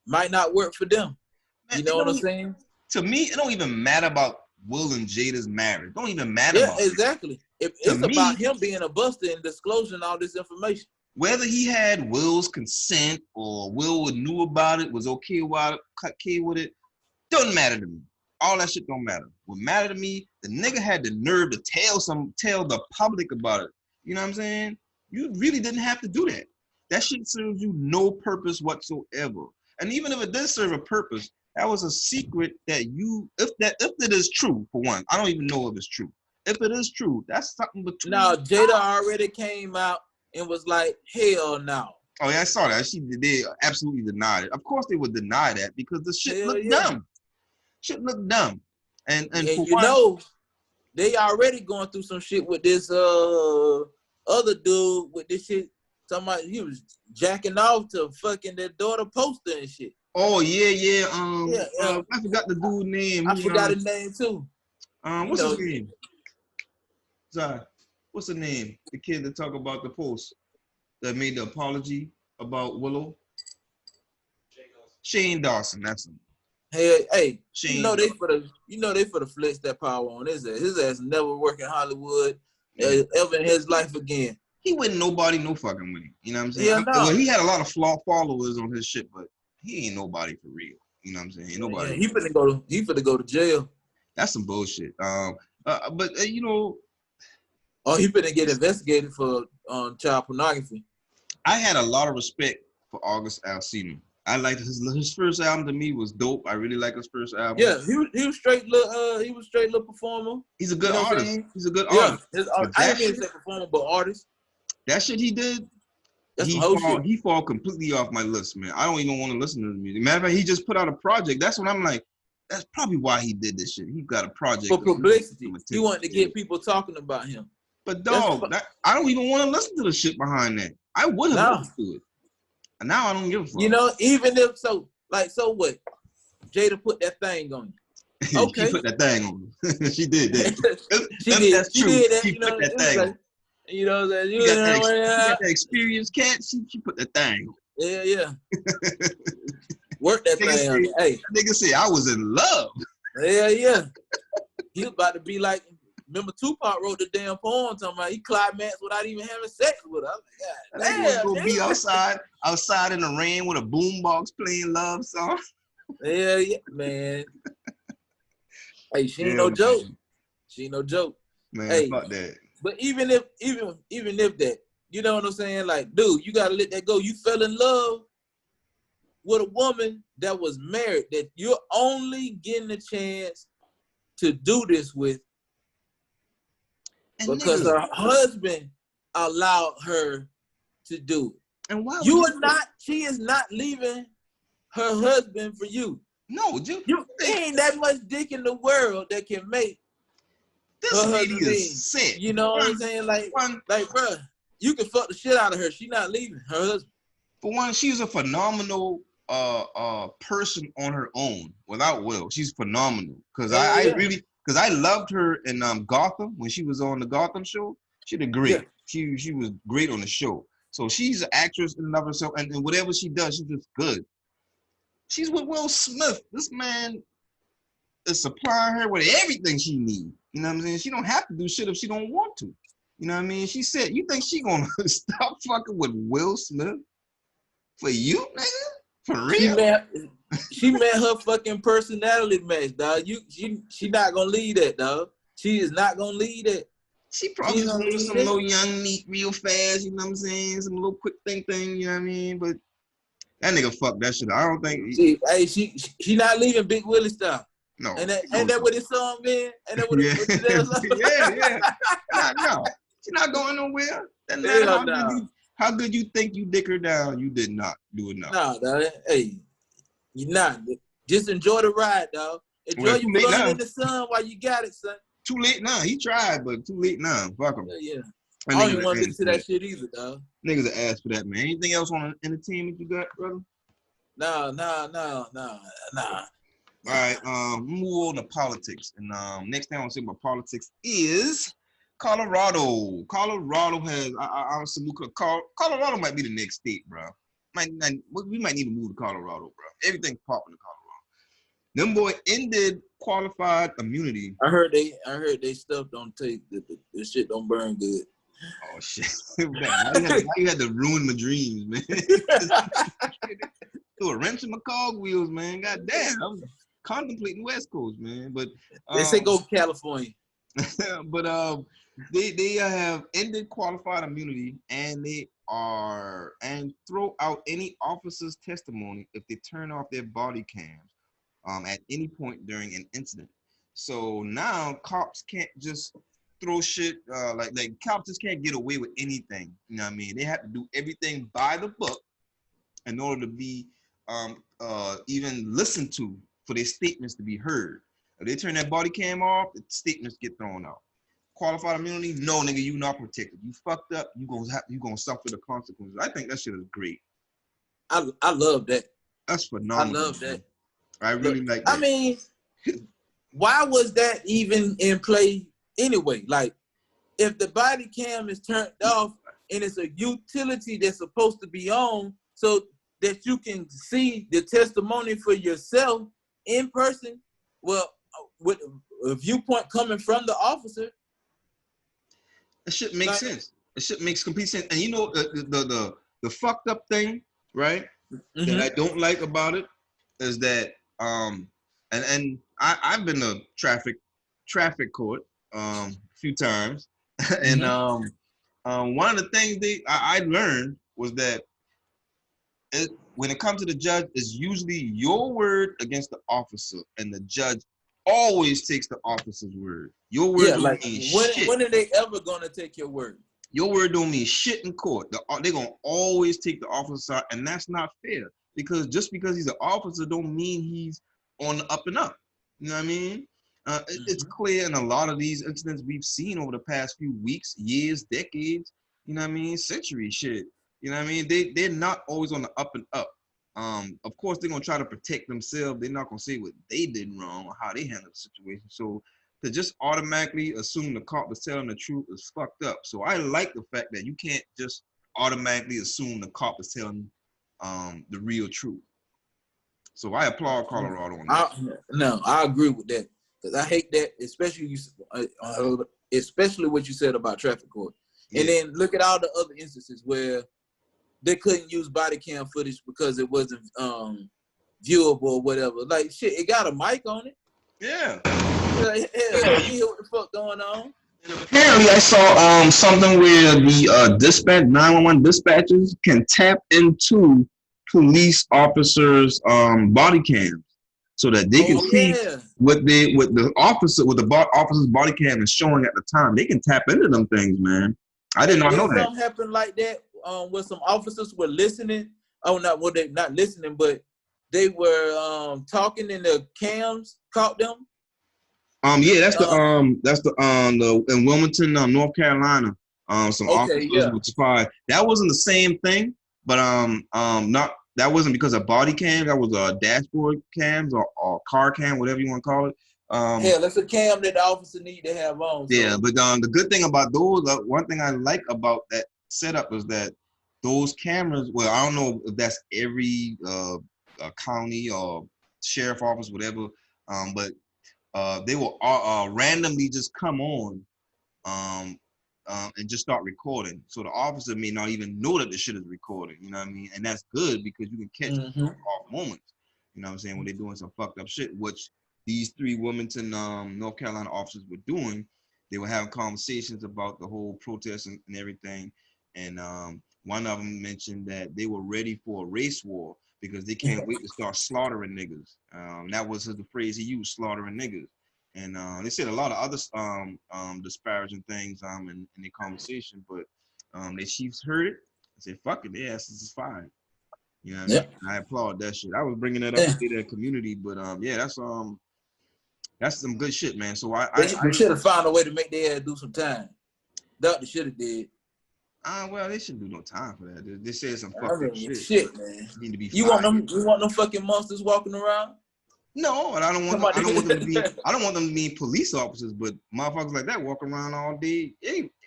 might not work for them. Man, You know what I'm saying? to me, it don't even matter about Will and Jada's marriage. It don't even matter Yeah, about it. exactly. To It's about me, him being a buster and disclosing all this information. whether he had Will's consent or Will knew about it, was okay with it, doesn't matter to me. All that shit don't matter. What matter to me, the nigga had the nerve to tell the public about it. You know what I'm saying? You really didn't have to do that. That shit serves you no purpose whatsoever. And even if it did serve a purpose, that was a secret that if it is true, for one, I don't even know if it's true. If it is true, that's something between. Now Jada already came out and was like, hell no. Oh yeah, I saw that. They absolutely denied it. Of course they would deny that because the shit looked dumb. Shit looked dumb. And for one, they already going through some shit with this other dude with this shit. Somebody he was jacking off to fucking their daughter poster and shit. Oh yeah. I forgot the dude's name. I forgot his name too. What's his name? Sorry. What's the name? The kid that talk about the post that made the apology about Willow? Shane Dawson, that's him. Hey, Shane they for the flex that power on his ass. His ass never work in Hollywood ever in his life again. He wouldn't nobody no fucking with him. You know what I'm saying? Yeah, no. Well, he had a lot of followers on his shit, but he ain't nobody for real. You know what I'm saying? Ain't nobody. Yeah, he finna go to jail. That's some bullshit. But Oh, he finna get investigated for child pornography. I had a lot of respect for August Alsina. I liked his first album. To me was dope. I really like his first album. Yeah, he was straight little performer. He's a good artist. He's a good artist. I didn't even say performer, but artist. That shit he did. He fall completely off my list, man. I don't even want to listen to the music. Matter of fact, he just put out a project. That's what I'm like. That's probably why he did this shit. He got a project for publicity. He wanted to get people talking about him. But dog, I don't even want to listen to the shit behind that. I would have listened to it. And now I don't give a fuck. You know, even if so what? Jada put that thing on you. Okay. She put that thing on you. She did that. She did. That's true. She did that. She put that thing on. You know what I'm saying? You got that experience, cat. She put that thing on. Yeah. Work that thing on. Hey. That nigga said I was in love. Yeah. He was about to be like, remember Tupac wrote the damn poem talking about he climaxed without even having sex with her. I was like, God damn. Gonna be outside in the rain with a boombox playing love song. Yeah, man. Hey, she ain't no joke. She ain't no joke. Man, hey, fuck that. But even if that, you know what I'm saying? Like, dude, you gotta let that go. You fell in love with a woman that was married, that you're only getting a chance to do this with because her husband allowed her to do it. And why she is not leaving her husband for you. No, you ain't that much dick in the world that can make this lady is sick. You know what I'm saying? Like, bro, you can fuck the shit out of her. She not leaving her husband. For one, she's a phenomenal person on her own without Will. She's phenomenal. Because I loved her in Gotham when she was on the Gotham show. She did great. Yeah. She was great on the show. So she's an actress in and of herself, and whatever she does, she's just good. She's with Will Smith. This man is supplying her with everything she needs. You know what I'm saying? She don't have to do shit if she don't want to. You know what I mean? She said, you think she gonna stop fucking with Will Smith for you, nigga? For real? She met her fucking personality match, dog. She not gonna leave that, dog. She is not gonna leave that. She probably gonna do some little young meat real fast, you know what I'm saying? Some little quick thing, you know what I mean? But that nigga fuck that shit. I don't think she not leaving Big Willie style. No, ain't that what his song been? Ain't that what yeah, what the song? yeah. No, she's not going nowhere. Doesn't matter Hell no. how good you think you dick her down. You did not do enough. Nah, dog. Hey, you not. Just enjoy the ride, dog. Enjoy Well, too your late fun now. in the sun while you got it, son. Too late now. He tried, but too late now. Fuck him. Yeah. That I don't niggas even want are to ass listen to for that that. shit either, dog. Niggas are ass for that, man. Anything else on entertainment you got, brother? Nah. All right, move on to politics. And next thing I want to say about politics is Colorado. Colorado has, I salute Colorado might be the next state, bro. We might need to move to Colorado, bro. Everything's popping in Colorado. Them boy ended qualified immunity. I heard they stuff don't take the shit don't burn good. Oh shit! Man, why you had to ruin my dreams, man? Threw a wrench in my cogwheels, man. God damn, I was contemplating West Coast, man. But They say go California. but they have ended qualified immunity, and throw out any officer's testimony if they turn off their body cams at any point during an incident. So now cops can't just throw shit like cops just can't get away with anything. You know what I mean? They have to do everything by the book in order to be even listened to for their statements to be heard. If they turn that body cam off, the statements get thrown out. Qualified immunity, no nigga, you not protected. You fucked up, you gonna suffer the consequences. I think that shit is great. I love that. That's I phenomenal. love that. I really like I that. mean, why was that even in play anyway? Like, if the body cam is turned off and it's a utility that's supposed to be on so that you can see the testimony for yourself in person, well, with a viewpoint coming from the officer, that shit makes sense. It shit makes complete sense. And you know the fucked up thing, right? That I don't like about it is that and I've been to traffic court a few times and one of the things I learned was that when it comes to the judge, it's usually your word against the officer, and the judge always takes the officer's word. Your word don't mean shit. When are they ever gonna take your word? Your word don't mean shit in court. They're gonna always take the officer side, and that's not fair. Because just because he's an officer don't mean he's on the up and up. You know what I mean? It's clear in a lot of these incidents we've seen over the past few weeks, years, decades, you know what I mean, centuries, shit. You know what I mean? They're not always on the up and up. Of course, they're gonna try to protect themselves. They're not gonna say what they did wrong or how they handled the situation. So to just automatically assume the cop was telling the truth is fucked up. So I like the fact that you can't just automatically assume the cop is telling the real truth. So I applaud Colorado on that. I agree with that because I hate that, especially what you said about traffic court. Yeah. And then look at all the other instances where they couldn't use body cam footage because it wasn't viewable or whatever. Like shit, it got a mic on it. Yeah. Like, hell, you hear what the fuck going on? Apparently, I saw something where the 911 dispatchers can tap into police officers' body cams so that they can see what the officer's body cam is showing at the time. They can tap into them things, man. I did not know that. Something happened like that where some officers were listening. Oh, they not listening, but they were talking and the cams caught them. Yeah, that's the in Wilmington, North Carolina. Some officers were spotted. That wasn't the same thing, but not that wasn't because of body cam. That was dashboard cams or car cam, whatever you want to call it. That's a cam that the officer need to have on. Yeah, so. But the good thing about those, one thing I like about that setup is that those cameras. Well, I don't know if that's every county or sheriff office, whatever, but they will randomly just come on and just start recording. So the officer may not even know that the shit is recording, you know what I mean? And that's good because you can catch off moments, you know what I'm saying, when they're doing some fucked up shit, which these 3 Wilmington, North Carolina officers were doing. They were having conversations about the whole protest and everything. And one of them mentioned that they were ready for a race war because they can't wait to start slaughtering niggas. That was the phrase he used, slaughtering niggas. And they said a lot of other disparaging things in their conversation, but their chiefs heard it and said, "Fuck it, their asses is fine." You know what I mean? Yep. And I applaud that shit. I was bringing that up Yeah. to their community, but yeah, that's some good shit, man. So They should have found a way to make their ass do some time. That they should have did. Well, they shouldn't do no time for that. They said some I fucked up mean, shit. shit, man. Need to be You want fired. them? You want them fucking monsters walking around? No, and I don't want Come them. on, I don't want them to be. I don't want them to be police officers, but motherfuckers like that walk around all day,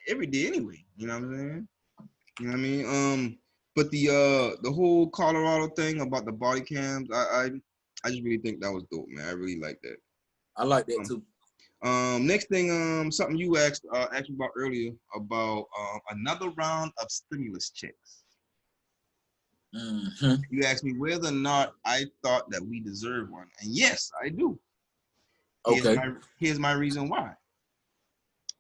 every day anyway. You know what I'm saying? You know what I mean? But the whole Colorado thing about the body cams, I just really think that was dope, man. I really like that. I like that too. Next thing, something you asked me about earlier about another round of stimulus checks. Mm-hmm. You asked me whether or not I thought that we deserve one, and yes, I do. Okay. Here's my reason why.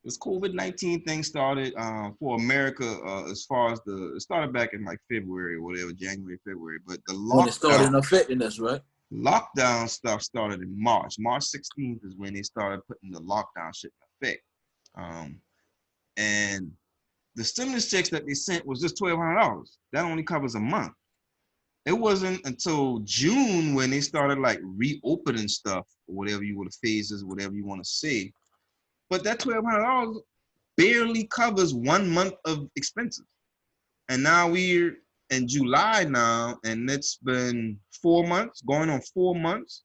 This COVID-19 thing started for America as far as it started back in like February or whatever, January, February. But the When it started affecting us, right? lockdown stuff started in March. March 16th is when they started putting the lockdown shit in effect. And the stimulus checks that they sent was just $1,200. That only covers a month. It wasn't until June when they started like reopening stuff, or whatever you want to phases, whatever you want to say. But that $1,200 barely covers 1 month of expenses. And now we're in July now, and it's been 4 months, going on 4 months.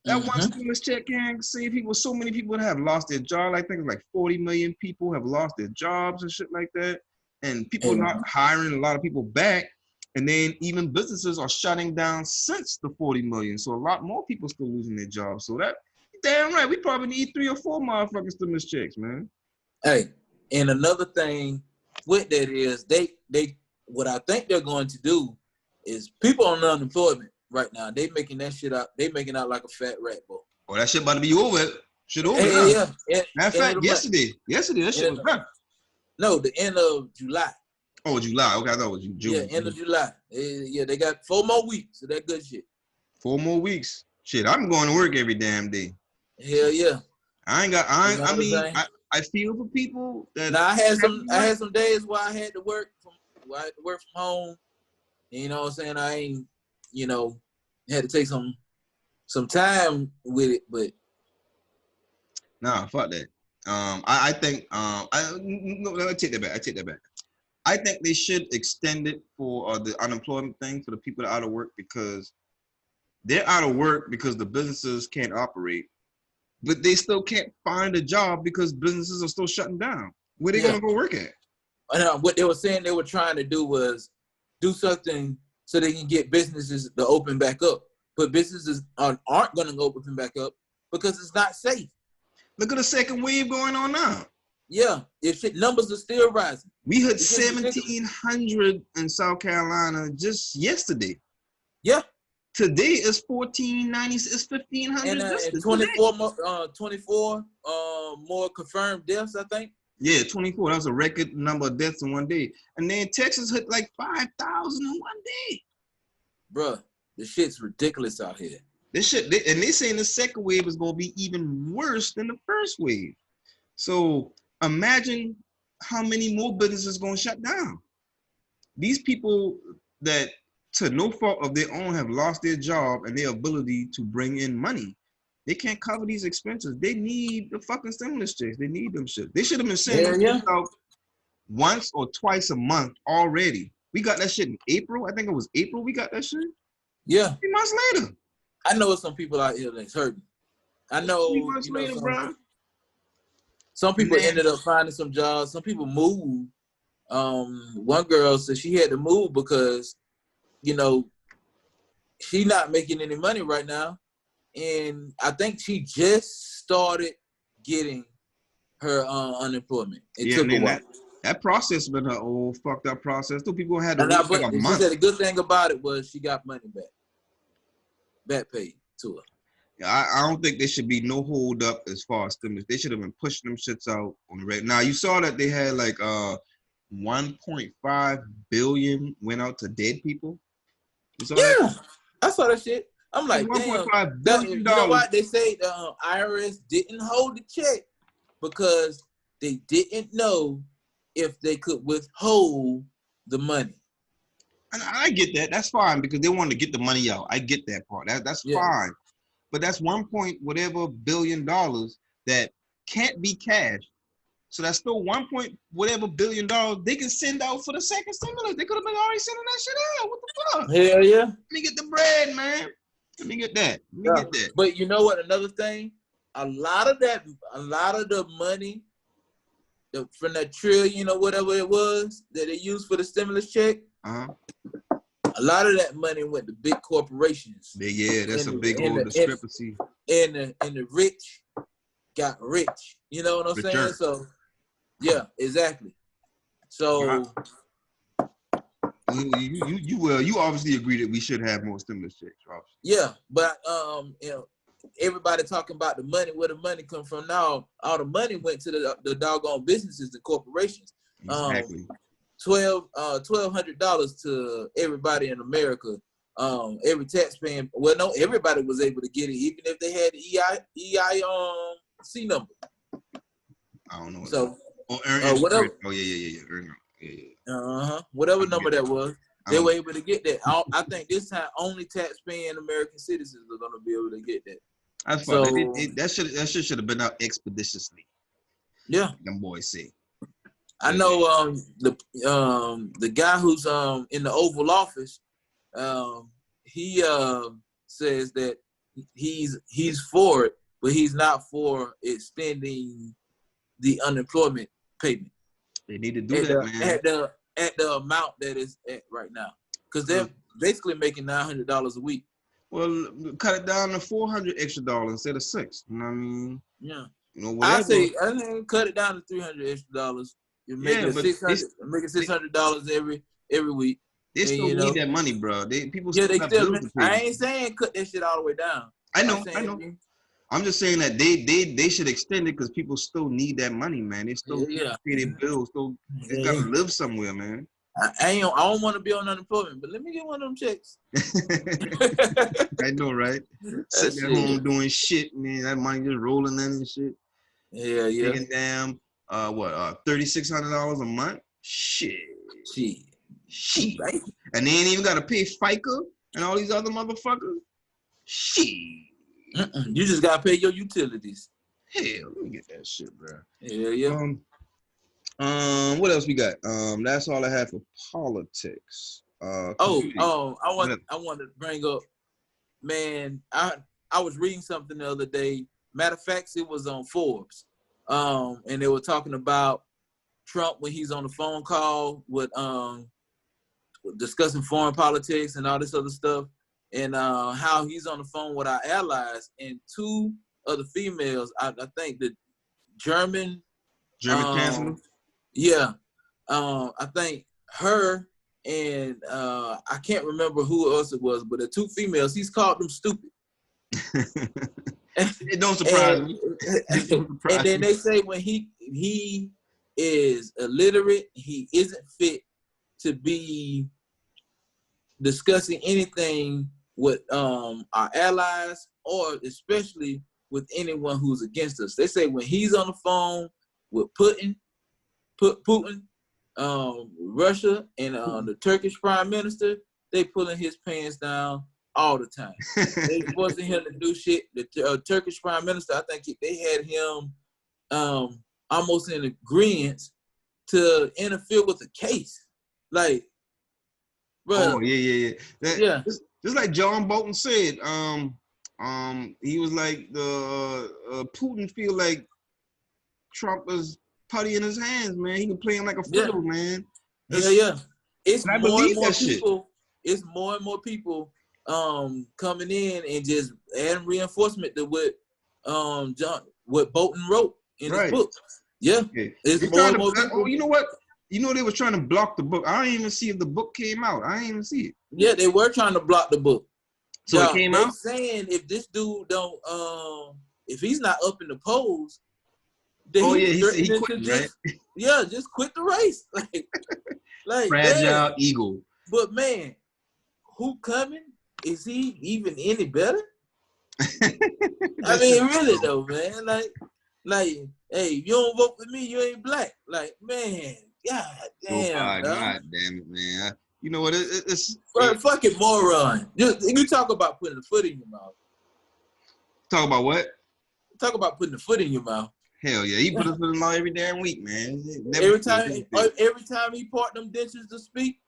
That one stimulus check can save people. So many people have lost their job. I think like 40 million people have lost their jobs and shit like that. And people are not hiring a lot of people back. And then even businesses are shutting down since the 40 million. So a lot more people still losing their jobs. So that, damn right, we probably need 3 or 4 motherfucking stimulus checks, man. Hey, and another thing with that is they what I think they're going to do is people on unemployment right now, they making that shit out. They making out like a fat rat boy. Oh, that shit about to be over. Shit over. Yeah. Matter of fact, yesterday that shit was done. No, the end of July. Oh, July. Okay, I thought it was June. Yeah, end of July. Yeah, they got 4 more weeks of that good shit. 4 more weeks. Shit, I'm going to work every damn day. Hell yeah. I feel for people that. Now I had some days where I had to work from home. You know what I'm saying? I ain't, had to take some time with it, but nah, fuck that. I think no, let me take that back. I think they should extend it for the unemployment thing for the people that are out of work, because they're out of work because the businesses can't operate, but they still can't find a job because businesses are still shutting down. Where they gonna go work at? What they were saying they were trying to do was do something so they can get businesses to open back up. But businesses aren't going to open back up because it's not safe. Look at the second wave going on now. Yeah, numbers are still rising. We hit 1,700 in South Carolina just yesterday. Yeah. Today is 1,490. It's 1,500. And 24 more confirmed deaths, I think. Yeah, 24. That was a record number of deaths in one day. And then Texas hit like 5,000 in one day. Bruh, the shit's ridiculous out here. And they saying the second wave is going to be even worse than the first wave. So imagine how many more businesses going to shut down. These people that, to no fault of their own, have lost their job and their ability to bring in money. They can't cover these expenses. They need the fucking stimulus checks. They need them shit. They should have been sending them out once or twice a month already. We got that shit in April. I think it was April we got that shit. Yeah. 3 months later. I know some people out here that's hurting. I know, 3 months later, bro. Some people ended up finding some jobs. Some people moved. One girl said she had to move because, she not making any money right now. And I think she just started getting her unemployment. It took a while. That process been an old fucked up process. Two people had to wait like a month. She said the good thing about it was she got money back paid to her. Yeah, I don't think there should be no hold up as far as stimulus. They should have been pushing them shits out on the rate. Now you saw that they had like 1.5 billion went out to dead people. You saw that? Yeah, I saw that shit. I'm like, damn. $1.5 That, billion. you know what? They say the IRS didn't hold the check because they didn't know if they could withhold the money. And I get that. That's fine because they wanted to get the money out. I get that part. That's fine. But that's whatever billion dollars that can't be cashed. So that's still whatever billion dollars they can send out for the second stimulus. They could have been already sending that shit out. What the fuck? Hell yeah. Let me get the bread, man. Let me get that. Get that. But you know what? Another thing, a lot of the money from that trillion or whatever it was that they used for the stimulus check, a lot of that money went to big corporations. Yeah, that's a big old discrepancy. And the rich got rich. You know what I'm saying? So, yeah, exactly. So, you obviously agree that we should have more stimulus checks, obviously. Yeah, but you know, everybody talking about the money, where the money come from now. All the money went to the doggone businesses, the corporations. Exactly. $1,200 to everybody in America. Every taxpayer. Well, no, everybody was able to get it, even if they had the EIC number. I don't know. So, whatever. Oh yeah. Whatever number that was, they were able to get that. I think this time only tax-paying American citizens are going to be able to get that. That's fine. So, that should have been out expeditiously. Yeah, them boys say. I know the guy who's in the Oval Office, he says that he's for it, but he's not for extending the unemployment payment. They need to do that, man. At the amount that is at right now, because they're basically making $900 a week. Well, cut it down to $400 extra instead of $600. You know what I mean? Yeah. You know, whatever. I think cut it down to $300 extra. You make it $600 every week. They still need that money, bro. People still have bills to pay. I ain't saying cut that shit all the way down. I know. I'm just saying that they should extend it because people still need that money, man. They still pay their bills. They gotta live somewhere, man. I don't want to be on unemployment, but let me get one of them checks. I know, right? Sitting at home doing shit, man. That money just rolling in and shit. Yeah. Taking down $3,600 a month. Shit. And they ain't even gotta pay FICA and all these other motherfuckers. Shit. You just gotta pay your utilities. Hell, let me get that shit, bro. Yeah. What else we got? That's all I have for politics. I want to bring up, man. I was reading something the other day. Matter of fact, it was on Forbes. And they were talking about Trump when he's on the phone call with discussing foreign politics and all this other stuff. And how he's on the phone with our allies, and two other females. I think the German chancellor. Yeah, I think her and I can't remember who else it was, but the two females. He's called them stupid. It don't surprise me. And then they say when he is illiterate, he isn't fit to be discussing anything with our allies, or especially with anyone who's against us. They say when he's on the phone with Putin, Russia, and the Turkish prime minister, they pulling his pants down all the time. They forcing him to do shit. The Turkish prime minister, I think they had him almost in agreement to interfere with the case. Like, bro. Oh yeah. Just like John Bolton said, he was like Putin feel like Trump is putty in his hands, man. He can play him like a fiddle, man. It's more and more people. It's more and more people coming in and just adding reinforcement to what Bolton wrote in his book. Yeah. It's more and more people. Oh, you know what? You know they were trying to block the book. I didn't even see if the book came out. I didn't even see it. Yeah, they were trying to block the book. So it came out? Saying if this dude don't, if he's not up in the polls, then he quit, right? Yeah, just quit the race. Like fragile eagle. But man, who coming? Is he even any better? I That shit mean, really so, though, man. Like, hey, you don't vote for me, you ain't black. Like, man, god so damn, far. dog. God damn it, man. You know what? It's Fucking moron. You talk about putting the foot in your mouth. talk about what? Talk about putting the foot in your mouth. Hell yeah, he put us in the law every damn week, man. Never Every fails, time, never fails. every time he part them dentures to speak,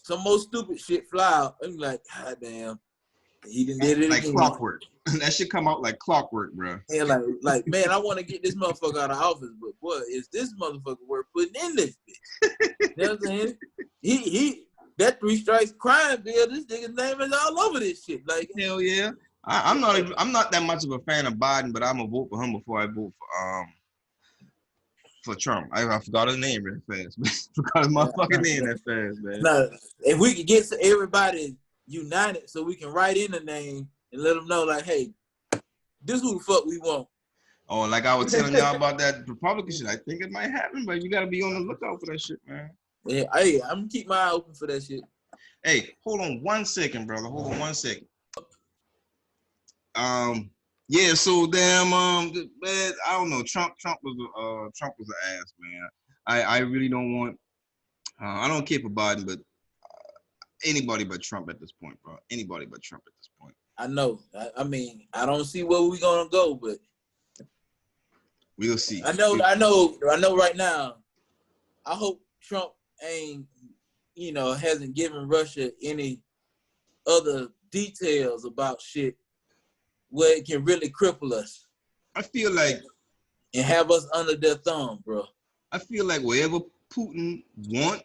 some more stupid shit fly out. I'm like, god damn, he done did it Like again. clockwork. That shit come out like clockwork, bro. And like, man, I want to get this motherfucker out of office, but boy, is this motherfucker worth putting in this bitch? You know what I'm saying? He that 3 strikes crime bill, this nigga's name is all over this shit. Like, Hell yeah. I'm not that much of a fan of Biden, but I'm gonna vote for him before I vote for Trump. I forgot his name real fast. Forgot his motherfucking name that fast, man. now, if we could get everybody united so we can write in the name and let them know, like, hey, this who the fuck we want. Oh, like I was telling y'all about that Republican shit. I think it might happen, but you gotta be on the lookout for that shit, man. Yeah, hey, I'm gonna keep my eye open for that shit. Hey, hold on 1 second, brother. Hold on 1 second. Yeah, so damn, man, I don't know. Trump was an ass, man. I really don't want. I don't care for Biden, but anybody but Trump at this point, bro. Anybody but Trump at this point. I know. I mean, I don't see where we gonna go, but we'll see. I know. Right now, I hope Trump ain't, hasn't given Russia any other details about shit where it can really cripple us. I feel like and have us under their thumb, bro. I feel like wherever Putin wants,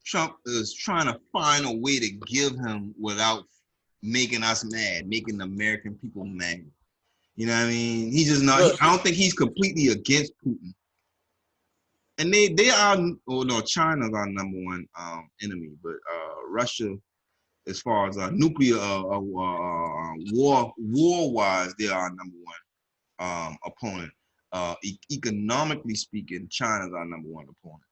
Trump is trying to find a way to give him without making us mad, making the American people mad. You know what I mean? He's just not. I don't think he's completely against Putin. And they are. Oh no, China's our number one enemy, but Russia, as far as nuclear war wise, they are our number one opponent. Economically speaking, China's our number one opponent.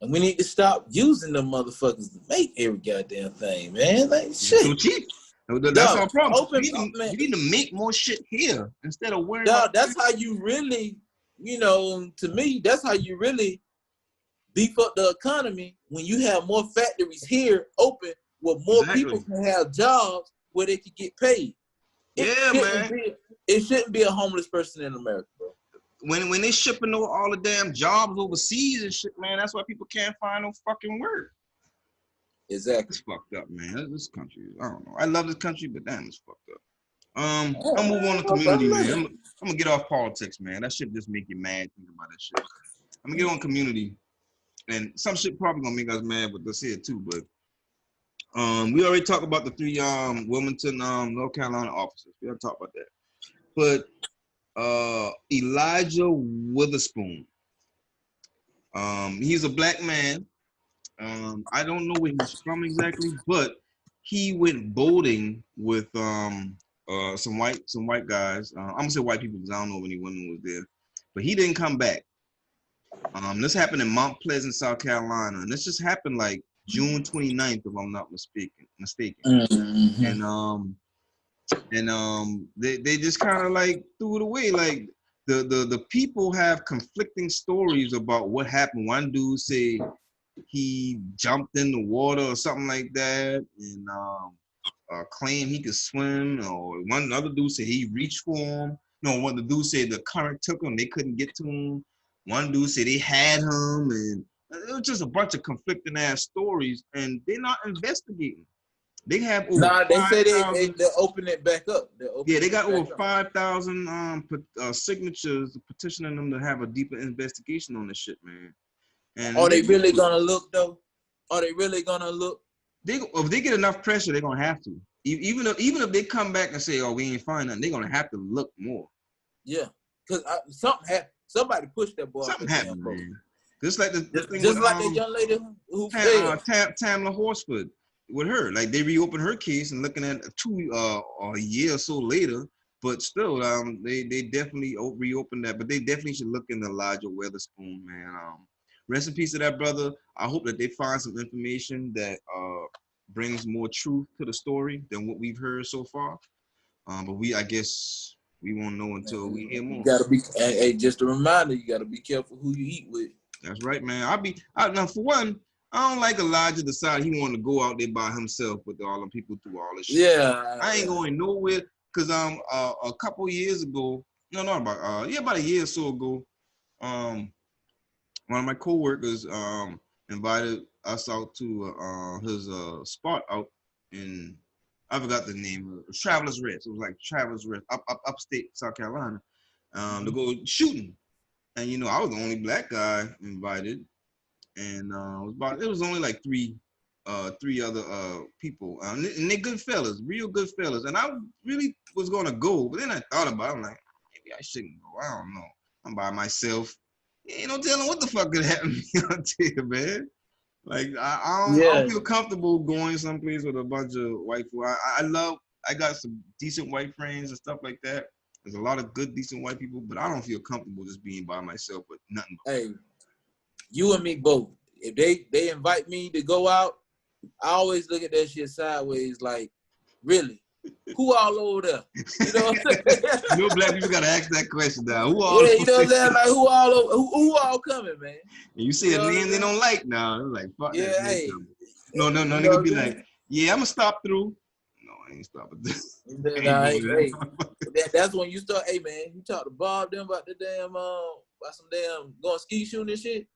And we need to stop using them motherfuckers to make every goddamn thing, man. Like, shit. It's so cheap. That's our problem. We need to make more shit here instead of worrying about. That's how you really, to me, that's how you really beef up the economy when you have more factories here open where more people can have jobs where they can get paid. It shouldn't be a homeless person in America, bro. When they shipping all the damn jobs overseas and shit, man, that's why people can't find no fucking work. Exactly. It's fucked up, man. This country, I don't know. I love this country, but damn, it's fucked up. I'll move on to community, man. I'm gonna get off politics, man. That shit just make you mad thinking about that shit. I'm gonna get on community, and some shit probably gonna make us mad, but let's hear it too. But we already talked about the 3 Wilmington, North Carolina officers. We already talked about that. But Elijah Witherspoon. He's a black man. I don't know where he's from exactly, but he went boating with some white guys. I'm gonna say white people because I don't know if any women was there, but he didn't come back. This happened in Mount Pleasant, South Carolina, and this just happened like June 29th, if I'm not mistaken. Mm-hmm. And they just kind of like threw it away. Like the people have conflicting stories about what happened. One dude say he jumped in the water or something like that, and claimed he could swim. Or one other dude said he reached for him. No, one the dude said the current took him, they couldn't get to him. One dude said they had him, and it was just a bunch of conflicting ass stories, and they're not investigating. They have over they say they'll open it back up. They got over 5,000 signatures petitioning them to have a deeper investigation on this shit, man. And are they really gonna look though? Are they really gonna look? If they get enough pressure, they're gonna have to. Even if they come back and say, "Oh, we ain't find nothing," they're gonna have to look more. Yeah, because something happened. Somebody pushed that boy. Something happened, man. Just like the thing just with, like that young lady who failed. Tamla Horsford with her. Like they reopened her case and looking at a year or so later, but still, they definitely reopened that. But they definitely should look into Elijah Witherspoon, man. Rest in peace to that brother. I hope that they find some information that brings more truth to the story than what we've heard so far. But I guess we won't know until we hear You more. gotta be. Hey, just a reminder, you gotta be careful who you eat with. That's right, man. Now for one, I don't like Elijah decide he wanted to go out there by himself with all the people through all this shit. Yeah, I ain't going nowhere because a couple years ago, no, not about about a year or so ago, one of my coworkers invited us out to his spot out in, I forgot the name, Travelers Rest. It was like Travelers Rest upstate South Carolina, to go shooting. And I was the only black guy invited, and it was only like three other people, and they're good fellas, real good fellas. And I really was gonna go, but then I thought about it. I'm like, maybe I shouldn't go. I don't know. I'm by myself. Ain't no telling what the fuck could happen out there, man. Like I don't feel comfortable going someplace with a bunch of white people. I got some decent white friends and stuff like that. There's a lot of good, decent white people, but I don't feel comfortable just being by myself with nothing. Hey, you and me both. If they invite me to go out, I always look at that shit sideways, like, really? Who all over there? You know what I'm saying? No black people gotta ask that question now. Who all? Yeah, you know what I'm saying? Like, who all over? Who all coming, man? And you see a name they don't like now. They're like, fuck that. Hey. No, nigga be like, yeah, I'm gonna stop through. No, I ain't stopping. That's when you start. Hey, man, you talk to Bob them about the damn about some damn going ski shooting and shit.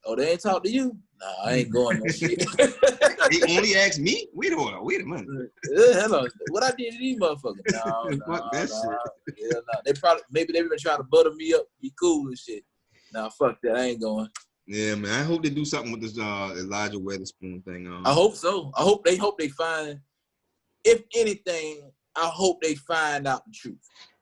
Oh, they ain't talk to you? Nah, I ain't going that shit. They only asked me? Wait a minute. Hello. What I did to these motherfuckers? Fuck that shit. Yeah, nah. Maybe they been trying to butter me up, be cool and shit. Nah, fuck that. I ain't going. Yeah, man. I hope they do something with this Elijah Weatherspoon thing. I hope so. I hope they find, if anything, I hope they find out the truth.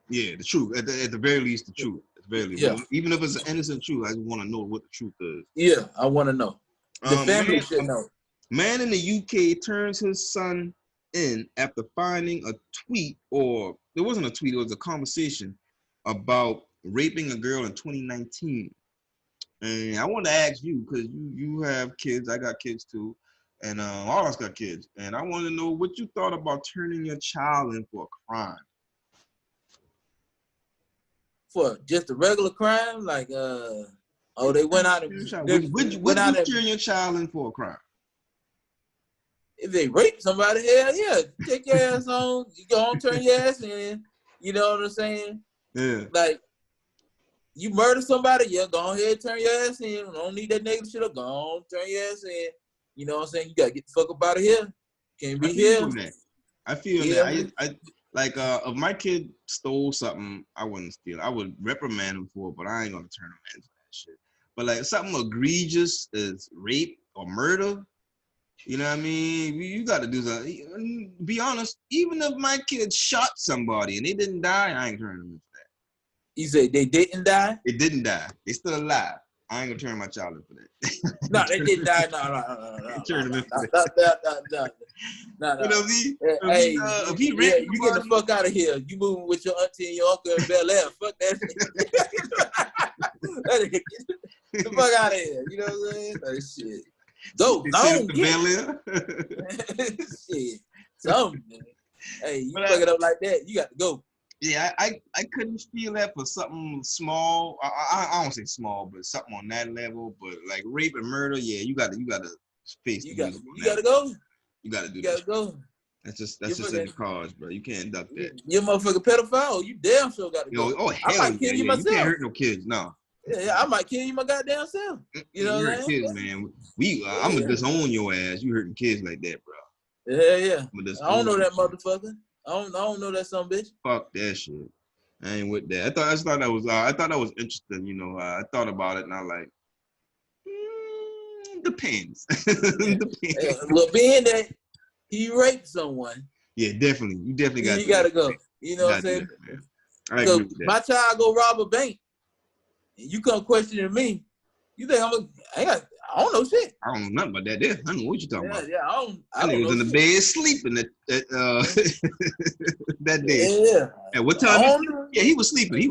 Yeah, the truth. At the very least, the truth. Yeah. Even if it's an innocent truth, I just want to know what the truth is. Yeah, I want to know. The family should know. Man in the UK turns his son in after finding a tweet, or it wasn't a tweet, it was a conversation about raping a girl in 2019. And I want to ask you, because you have kids, I got kids too, and all of us got kids, and I want to know what you thought about turning your child in for a crime. For just a regular crime, like they went out and would you turn your child in for a crime? If they rape somebody, hell yeah, take your ass on, you go on, turn your ass in. You know what I'm saying? Yeah. Like, you murder somebody, yeah, go ahead, turn your ass in. Don't need that negative shit up. Go on, turn your ass in. You know what I'm saying? You gotta get the fuck up out of here. Can't be here. I feel that. I like if my kid stole something, I wouldn't steal. I would reprimand him for it, but I ain't gonna turn him in for that shit. But like something egregious as rape or murder, you know what I mean? You got to do something. Be honest. Even if my kid shot somebody and they didn't die, I ain't turning them in for that. You say they didn't die? They didn't die. They still alive. I ain't gonna turn my child in for that. No, they didn't die. No. Turn them in for that. No. You know what I mean? Hey, you getting the fuck out of here. You moving with your auntie and your uncle in Bel Air. Fuck that shit. Get the fuck out of here. You know what I'm saying? That shit. Go on, get it. Shit. Something, man. Hey, you fuck it up like that, you got to go. Yeah, I couldn't feel that for something small. I don't say small, but something on that level. But like rape and murder, yeah, you got to face. You got to go. You got to do that. You got to go. That's just in the cards, bro. You can't duck that. You motherfucking pedophile. You damn sure got to go. Oh hell, I might kill you myself. You can't hurt no kids, no. Yeah, I might kill you my goddamn self. You know what I'm saying? Kids, man. I'm gonna disown your ass. You hurting kids like that, bro. Yeah. I don't know that motherfucker. I don't know that some bitch. Fuck that shit. I ain't with that. I thought that was interesting. You know, I thought about it and I like, depends. Depends. Well, being that he raped someone. Yeah, definitely. You definitely got to go. You know what I'm saying? I agree with that. My child go rob a bank, and you come questioning me. You think I don't know shit. I don't know nothing about that. I don't know what you talking about. Yeah, I don't know. Was in the bed sleeping that day. Yeah. At what time? He was sleeping. I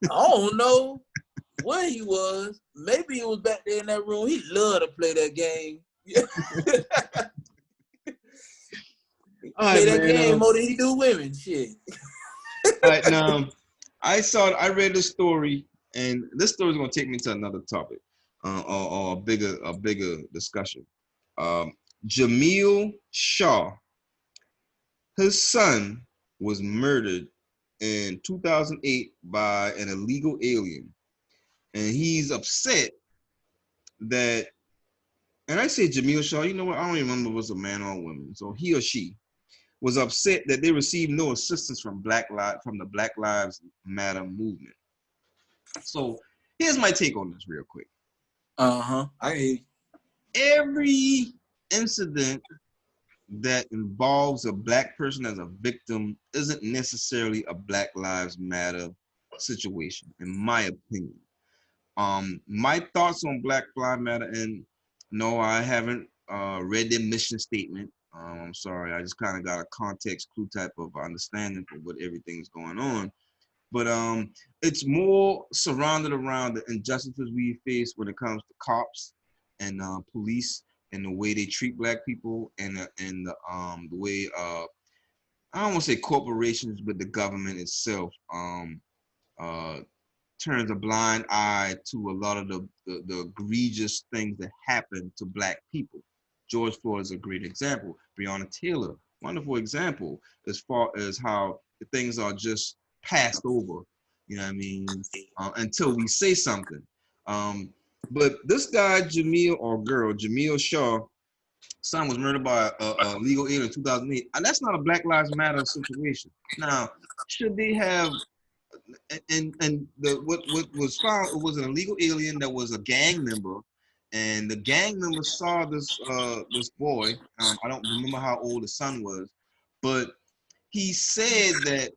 don't know where he was. Maybe he was back there in that room. He loved to play that game. All Play right, that man. game more than he do women. Shit. All right, now I read this story, and this story is gonna take me to another topic, or a bigger discussion. Um, Jamil Shaw, his son was murdered in 2008 by an illegal alien, and he's upset that. And I say Jamil Shaw, you know what? I don't even remember if it was a man or a woman. So he or she was upset that they received no assistance from the Black Lives Matter movement. So here's my take on this real quick. I hear you. Every incident that involves a black person as a victim isn't necessarily a Black Lives Matter situation, in my opinion. My thoughts on Black Lives Matter, and no, I haven't read their mission statement. I'm sorry, I just kind of got a context clue type of understanding for what everything's going on. But it's more surrounded around the injustices we face when it comes to cops and police and the way they treat black people and the way I don't want to say corporations, but the government itself uh, turns a blind eye to a lot of the egregious things that happen to black people. George Floyd is a great example. Breonna Taylor, wonderful example as far as how the things are just passed over, you know what I mean, until we say something. Um, but this guy, Jamil Shaw, son was murdered by a legal alien in 2008. And that's not a Black Lives Matter situation. Now, should they have and what was found, it was an illegal alien that was a gang member, and the gang member saw this boy. I don't remember how old the son was, but he said that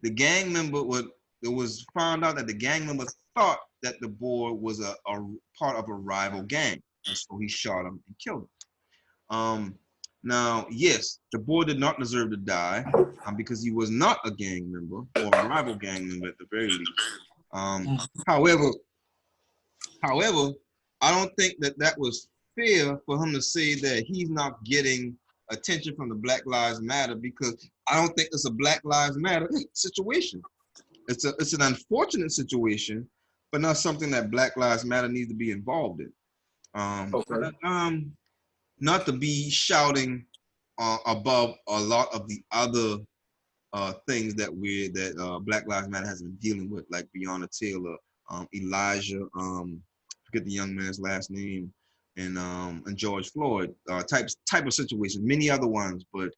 the gang member would it was found out that the gang member thought that the boy was a part of a rival gang, and so he shot him and killed him. Now, yes, the boy did not deserve to die because he was not a gang member or a rival gang member at the very least. However, however, I don't think that that was fair for him to say that he's not getting attention from the Black Lives Matter, because I don't think it's a Black Lives Matter situation. It's an unfortunate situation, but not something that Black Lives Matter needs to be involved in. Um, Okay. not to be shouting above a lot of the other things that Black Lives Matter has been dealing with, like Breonna Taylor, Elijah, forget the young man's last name, and George Floyd, type of situation, many other ones, but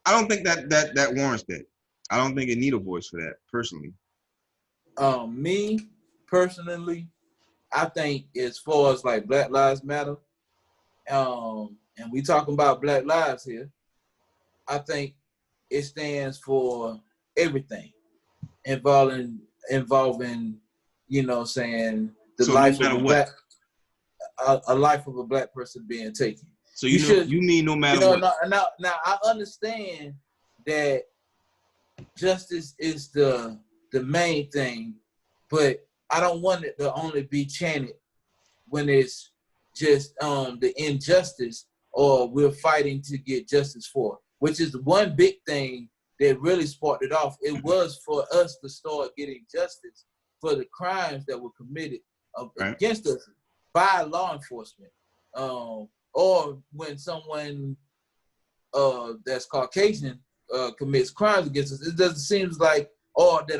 I don't think that warrants that. I don't think it need a voice for that, personally. Me personally, I think as far as like Black Lives Matter, and we talking about Black lives here, I think it stands for everything involving, saying the So no life of matter a what. black a life of a black person being taken. So You should, you mean no matter what. now I understand that justice is the main thing, but I don't want it to only be chanted when it's just the injustice or we're fighting to get justice for, which is the one big thing that really sparked it off. It was for us to start getting justice for the crimes that were committed Right. against us by law enforcement, or when someone that's Caucasian commits crimes against us. It doesn't seem like, or that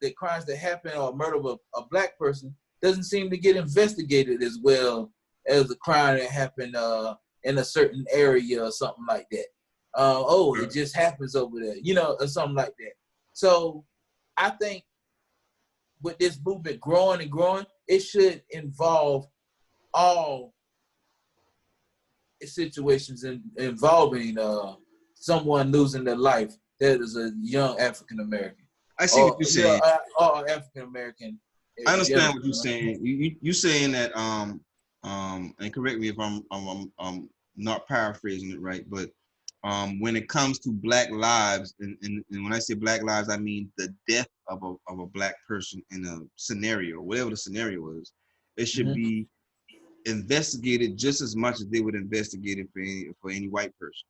the crimes that happen or murder of a black person doesn't seem to get investigated as well as a crime that happened in a certain area or something like that. It just happens over there, or something like that. So I think with this movement growing and growing, it should involve all situations involving someone losing their life that is a young African American, I see what or you're saying. or African American I in understand general. what you're saying. You saying that and correct me if I'm not paraphrasing it right, but when it comes to Black lives, and when I say Black lives, I mean the death of a Black person in a scenario, whatever the scenario is, it should be investigated just as much as they would investigate it for any white person.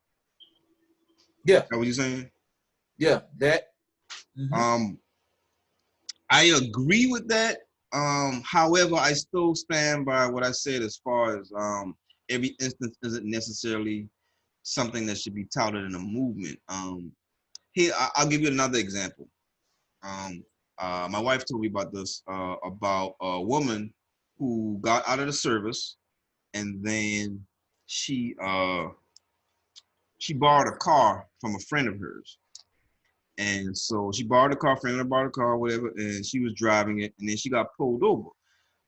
Yeah. Is that what you're saying? Yeah, that. Mm-hmm. I agree with that. However, I still stand by what I said as far as every instance isn't necessarily something that should be touted in a movement. Here, I'll give you another example. Um, my wife told me about this about a woman who got out of the service and then she uh, she borrowed a car from a friend of hers. And so she borrowed a car, friend borrowed a car, whatever, and she was driving it, and then she got pulled over.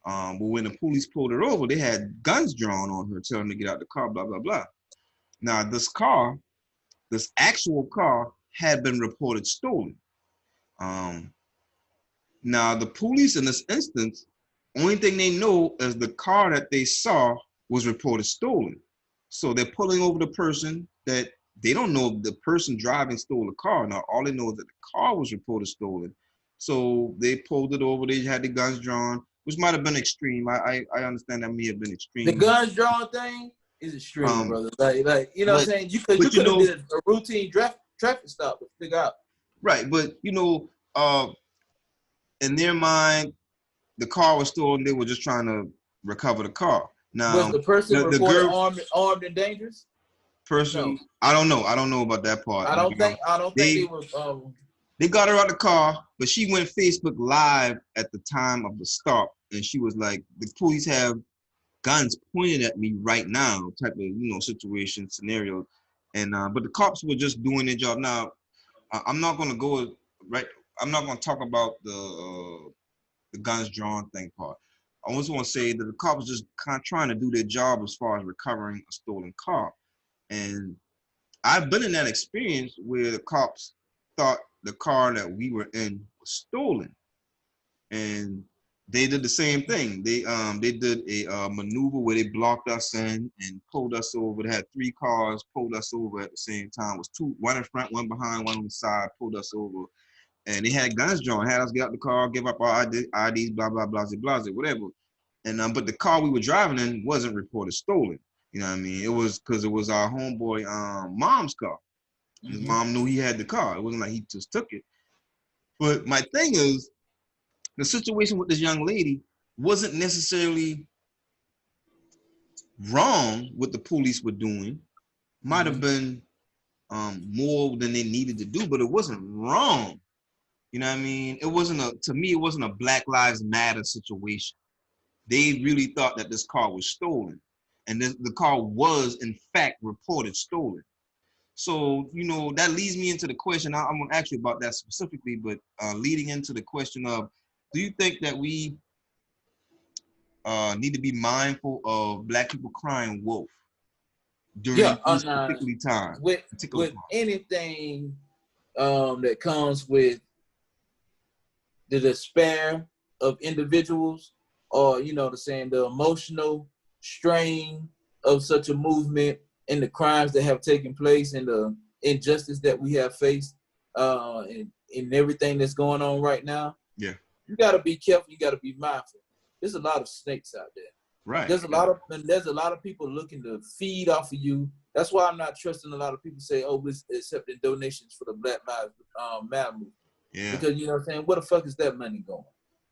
But when the police pulled her over, they had guns drawn on her, telling her to get out the car, blah, blah, blah. Now, this actual car, had been reported stolen. Um, Now, the police in this instance, only thing they know is the car that they saw was reported stolen. So they're pulling over the person that they don't know if the person driving stole the car. Now, all they know is that the car was reported stolen. So they pulled it over. They had the guns drawn, which might have been extreme. I understand that may have been The extreme. guns drawn thing is extreme, brother. Like you know what I'm But saying? You could have did a routine traffic stop to figure out. right, but in their mind, the car was stolen. They were just trying to recover the car. Was Now, the person the reported girl armed and dangerous? No, person, I don't know. I don't know about that part. I don't think they They were. they got her out the car, but she went Facebook Live at the time of the stop, and she was like, "The police have guns pointed at me right now," type of situation scenario. And but the cops were just doing their job. Now, I'm not gonna go right. I'm not gonna talk about the guns drawn thing part. I also want to say that the cops just kind of trying to do their job as far as recovering a stolen car. And I've been in that experience where the cops thought the car that we were in was stolen, and they did the same thing. They did a maneuver where they blocked us in and pulled us over. They had 3 cars pulled us over at the same time. It was two, one in front, one behind, one on the side, pulled us over. And they had guns drawn, had us get out the car, give up our IDs, blah, blah, blah, blah, blah, whatever. And but the car we were driving in wasn't reported stolen. You know what I mean? It was because it was our homeboy mom's car. His mom knew he had the car. It wasn't like he just took it. But my thing is, the situation with this young lady wasn't necessarily wrong what the police were doing. Might have been more than they needed to do, but it wasn't wrong. You know what I mean? It wasn't to me, it wasn't a Black Lives Matter situation. They really thought that this car was stolen. And the car was, in fact, reported stolen. So, that leads me into the question. I'm going to ask you about that specifically, but leading into the question of, do you think that we need to be mindful of Black people crying wolf Yeah, during these particular times? with anything that comes with the despair of individuals, or the emotional strain of such a movement, and the crimes that have taken place, and the injustice that we have faced, and everything that's going on right now. Yeah. You got to be careful. You got to be mindful. There's a lot of snakes out there. Right. There's a lot of people looking to feed off of you. That's why I'm not trusting a lot of people say, "Oh, we're accepting donations for the Black Lives Matter movement." Yeah. Because what I'm saying, where the fuck is that money going?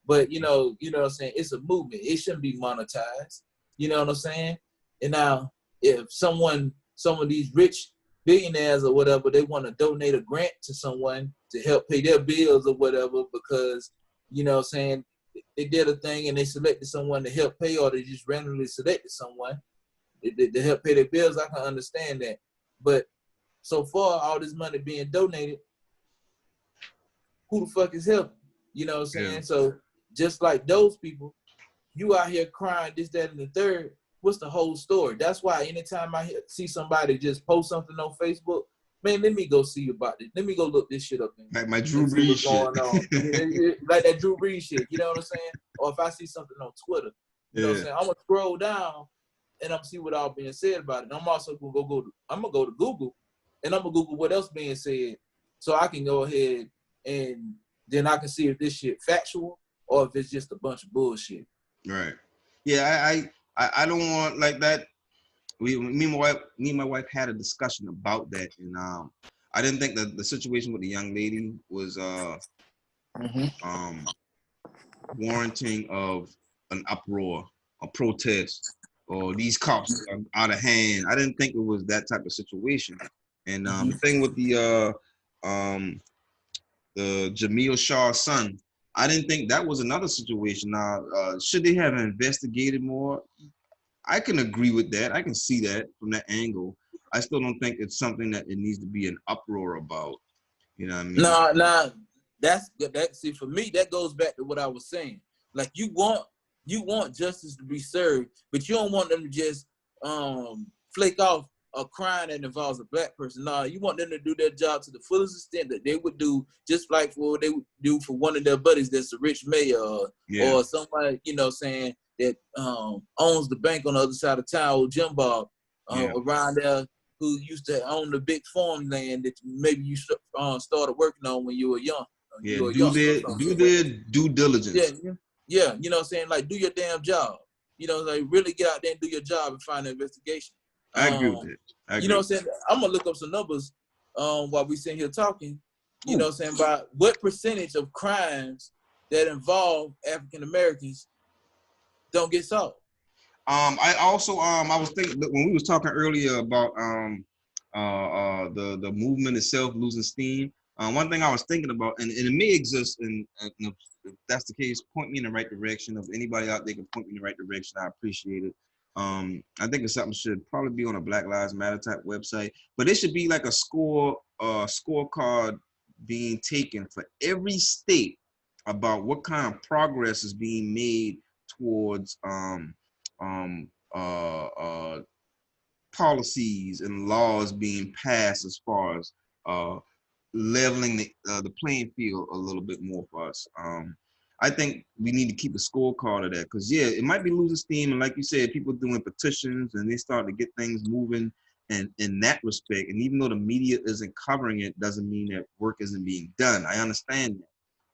But what I'm saying, it's a movement. It shouldn't be monetized. You know what I'm saying? And now, if some of these rich billionaires or whatever, they want to donate a grant to someone to help pay their bills or whatever, because what I'm saying, they did a thing and they selected someone to help pay, or they just randomly selected someone to help pay their bills, I can understand that. But so far, all this money being donated, who the fuck is helping? You know what I'm saying? Yeah. So just like those people, you out here crying this, that, and the third. What's the whole story? That's why anytime I see somebody just post something on Facebook, man, let me go see about it. Let me go look this shit up like my Drew and see Brees what's shit. going on. Like that Drew Brees shit. You know what I'm saying? Or if I see something on Twitter, you know what I'm saying? I'm gonna scroll down and I'm gonna see what all being said about it. And I'm also gonna I'm gonna go to Google and I'm gonna Google what else being said, so I can go ahead and then I can see if this shit factual or if it's just a bunch of bullshit. Right. Yeah, I don't want like that. Me and my wife had a discussion about that, and I didn't think that the situation with the young lady was warranting of an uproar, a protest, or these cops are out of hand. I didn't think it was that type of situation. And the thing with the Jamil Shah's son, I didn't think that was another situation. Now, should they have investigated more? I can agree with that. I can see that from that angle. I still don't think it's something that it needs to be an uproar about. You know what I mean? No, that's that. See, for me, that goes back to what I was saying. Like you want justice to be served, but you don't want them to just flake off a crime that involves a black person. No, you want them to do their job to the fullest extent that they would do, just like what they would do for one of their buddies that's a rich mayor or somebody, saying that owns the bank on the other side of town, or Jim Bob around there, who used to own the big farmland that maybe you started working on when you were young. Yeah, You were a do youngster or their something. do their due diligence. Yeah, you know what I'm saying? Like, do your damn job. Like, really get out there and do your job and find an investigation. I agree with that. I You know agree. what I'm saying? I'm going to look up some numbers while we sitting here talking, you Ooh. know what I'm saying, about what percentage of crimes that involve African Americans don't get solved. I also I was thinking when we was talking earlier about the movement itself losing steam. One thing I was thinking about, and it may exist, and if that's the case, point me in the right direction. If anybody out there can point me in the right direction, I appreciate it. I think it's something should probably be on a Black Lives Matter type website, but it should be like a scorecard being taken for every state about what kind of progress is being made towards um, uh, uh, policies and laws being passed as far as leveling the playing field a little bit more for us. I think we need to keep a scorecard of that because, yeah, it might be losing steam. And like you said, people doing petitions and they start to get things moving and in that respect. And even though the media isn't covering it, doesn't mean that work isn't being done. I understand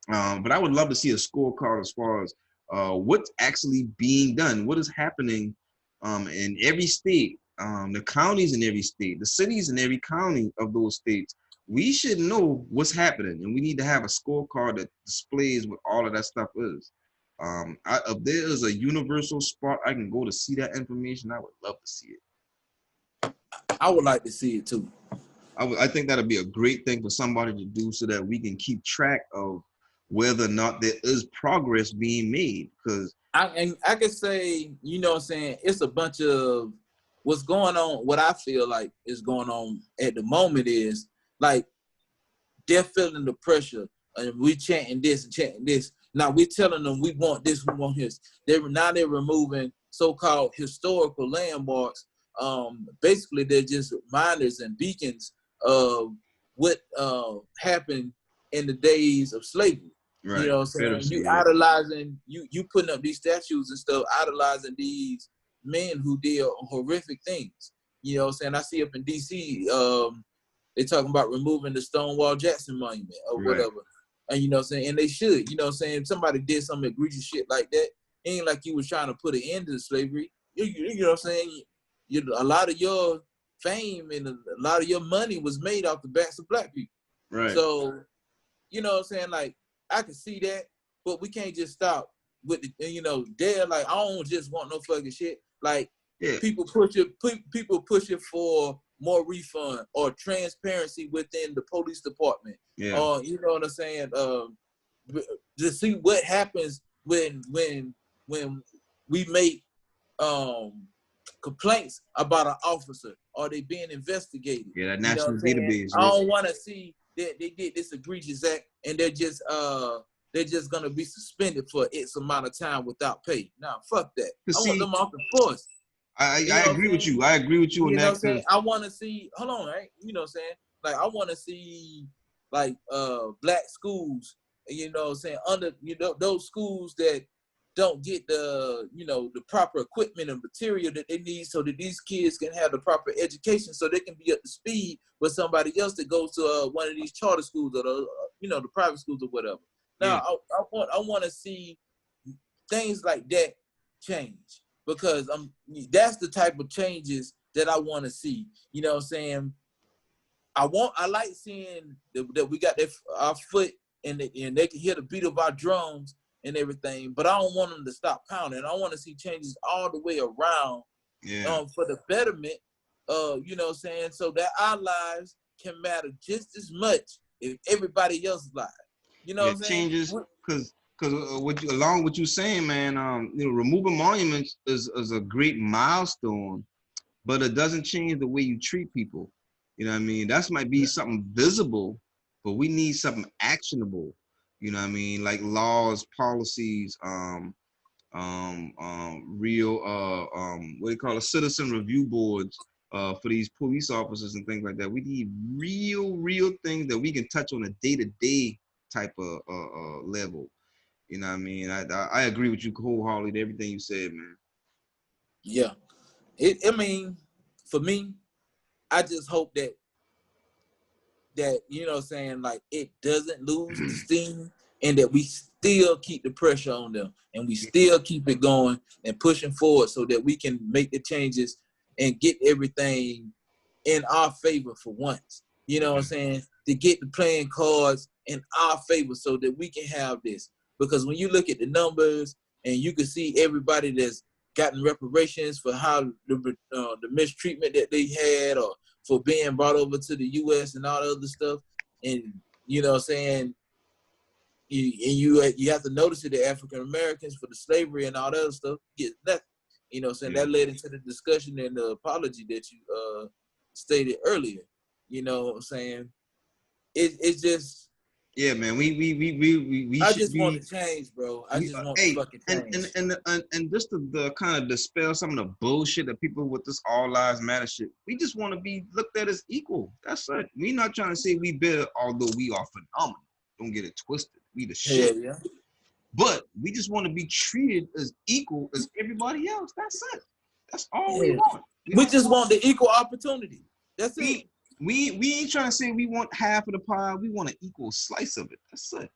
that. But I would love to see a scorecard as far as what's actually being done, what is happening in every state, the counties in every state, the cities in every county of those states. We should know what's happening, and we need to have a scorecard that displays what all of that stuff is. If there is a universal spot I can go to see that information, I would love to see it. I would like to see it too. I think that'd be a great thing for somebody to do so that we can keep track of whether or not there is progress being made. Because I could say, you know what I'm saying, it's a bunch of what's going on. What I feel like is going on at the moment is like they're feeling the pressure and we chanting this and chanting this. Now we're telling them we want this, we want this. They're removing so-called historical landmarks. Basically, they're just reminders and beacons of what happened in the days of slavery. right, You know what I'm saying? You idolizing, you putting up these statues and stuff, idolizing these men who did horrific things. You know what I'm saying? I see up in D.C., they talking about removing the Stonewall Jackson monument or whatever. And you know what I'm saying? And they should. You know what I'm saying? If somebody did some egregious shit like that, it ain't like you was trying to put an end to slavery. You know what I'm saying? A lot of your fame and a lot of your money was made off the backs of black people. Right. So, you know what I'm saying? Like, I can see that, but we can't just stop with the, they're like, I don't just want no fucking shit. Like, people push it for more refund or transparency within the police department. You know what I'm saying? To see what happens when we make complaints about an officer or they being investigated. Yeah, that national database. I don't want to see that they did this egregious act and they're just gonna be suspended for X amount of time without pay. Nah, fuck that. I want them off the force. I agree with you. I agree with you on that. You know what I'm saying? I want to see. Hold on, right? You know what I'm saying? Like I want to see like black schools. You know what I'm saying? Under those schools that don't get the the proper equipment and material that they need so that these kids can have the proper education so they can be up to speed with somebody else that goes to one of these charter schools or the private schools or whatever. Now I want to see things like that change because that's the type of changes that I want to see. You know what I'm saying? I like seeing that we got our foot and they can hear the beat of our drums and everything, but I don't want them to stop pounding. I want to see changes all the way around, for the betterment, you know what I'm saying, so that our lives can matter just as much as everybody else's lives. You know what I'm saying? Changes, because along with you saying, man, removing monuments is a great milestone, but it doesn't change the way you treat people. You know what I mean? That might be something visible, but we need something actionable. You know what I mean? Like laws, policies, real what do you call it, citizen review boards for these police officers and things like that. We need real things that we can touch on a day-to-day type of level. You know what I mean? I agree with you wholeheartedly to everything you said, man. Yeah. I mean, for me, I just hope that you know what I'm saying, like, it doesn't lose the steam, and that we still keep the pressure on them, and we still keep it going and pushing forward so that we can make the changes and get everything in our favor for once. You know what I'm saying? To get the playing cards in our favor so that we can have this. Because when you look at the numbers and you can see everybody that's gotten reparations for how the mistreatment that they had, or for being brought over to the U.S. and all the other stuff, and you know what I'm saying, you have to notice that the African Americans, for the slavery and all that other stuff, get nothing. You know what I'm saying? That led into the discussion and the apology that you stated earlier. You know what I'm saying? It's just, yeah, man. We I should just want be. to change, bro. I just want to Hey, fucking change. and just to kind of dispel some of the bullshit that people with this all lives matter shit. We just want to be looked at as equal. That's it. We not trying to say we better, although we are phenomenal. Don't get it twisted. We the shit. Yeah. But we just want to be treated as equal as everybody else. That's it. That's all we Yeah. want. We just want the equal opportunity. That's it. We ain't trying to say we want half of the pie. We want an equal slice of it. That's it.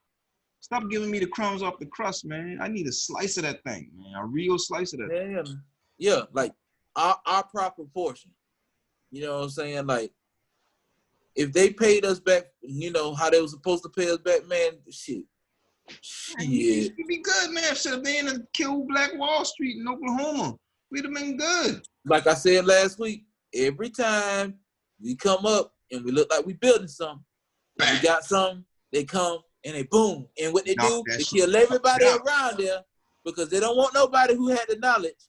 Stop giving me the crumbs off the crust, man. I need a slice of that thing, man. A real slice of that. Yeah, like our proper portion. You know what I'm saying? Like, if they paid us back, you know, how they were supposed to pay us back, man, shit. Man, we'd be good, man. Should have been and killed Black Wall Street in Oklahoma. We'd have been good. Like I said last week, every time we come up and we look like we building something, and we got something, they come and they boom. And what they do, they kill everybody around there, because they don't want nobody who had the knowledge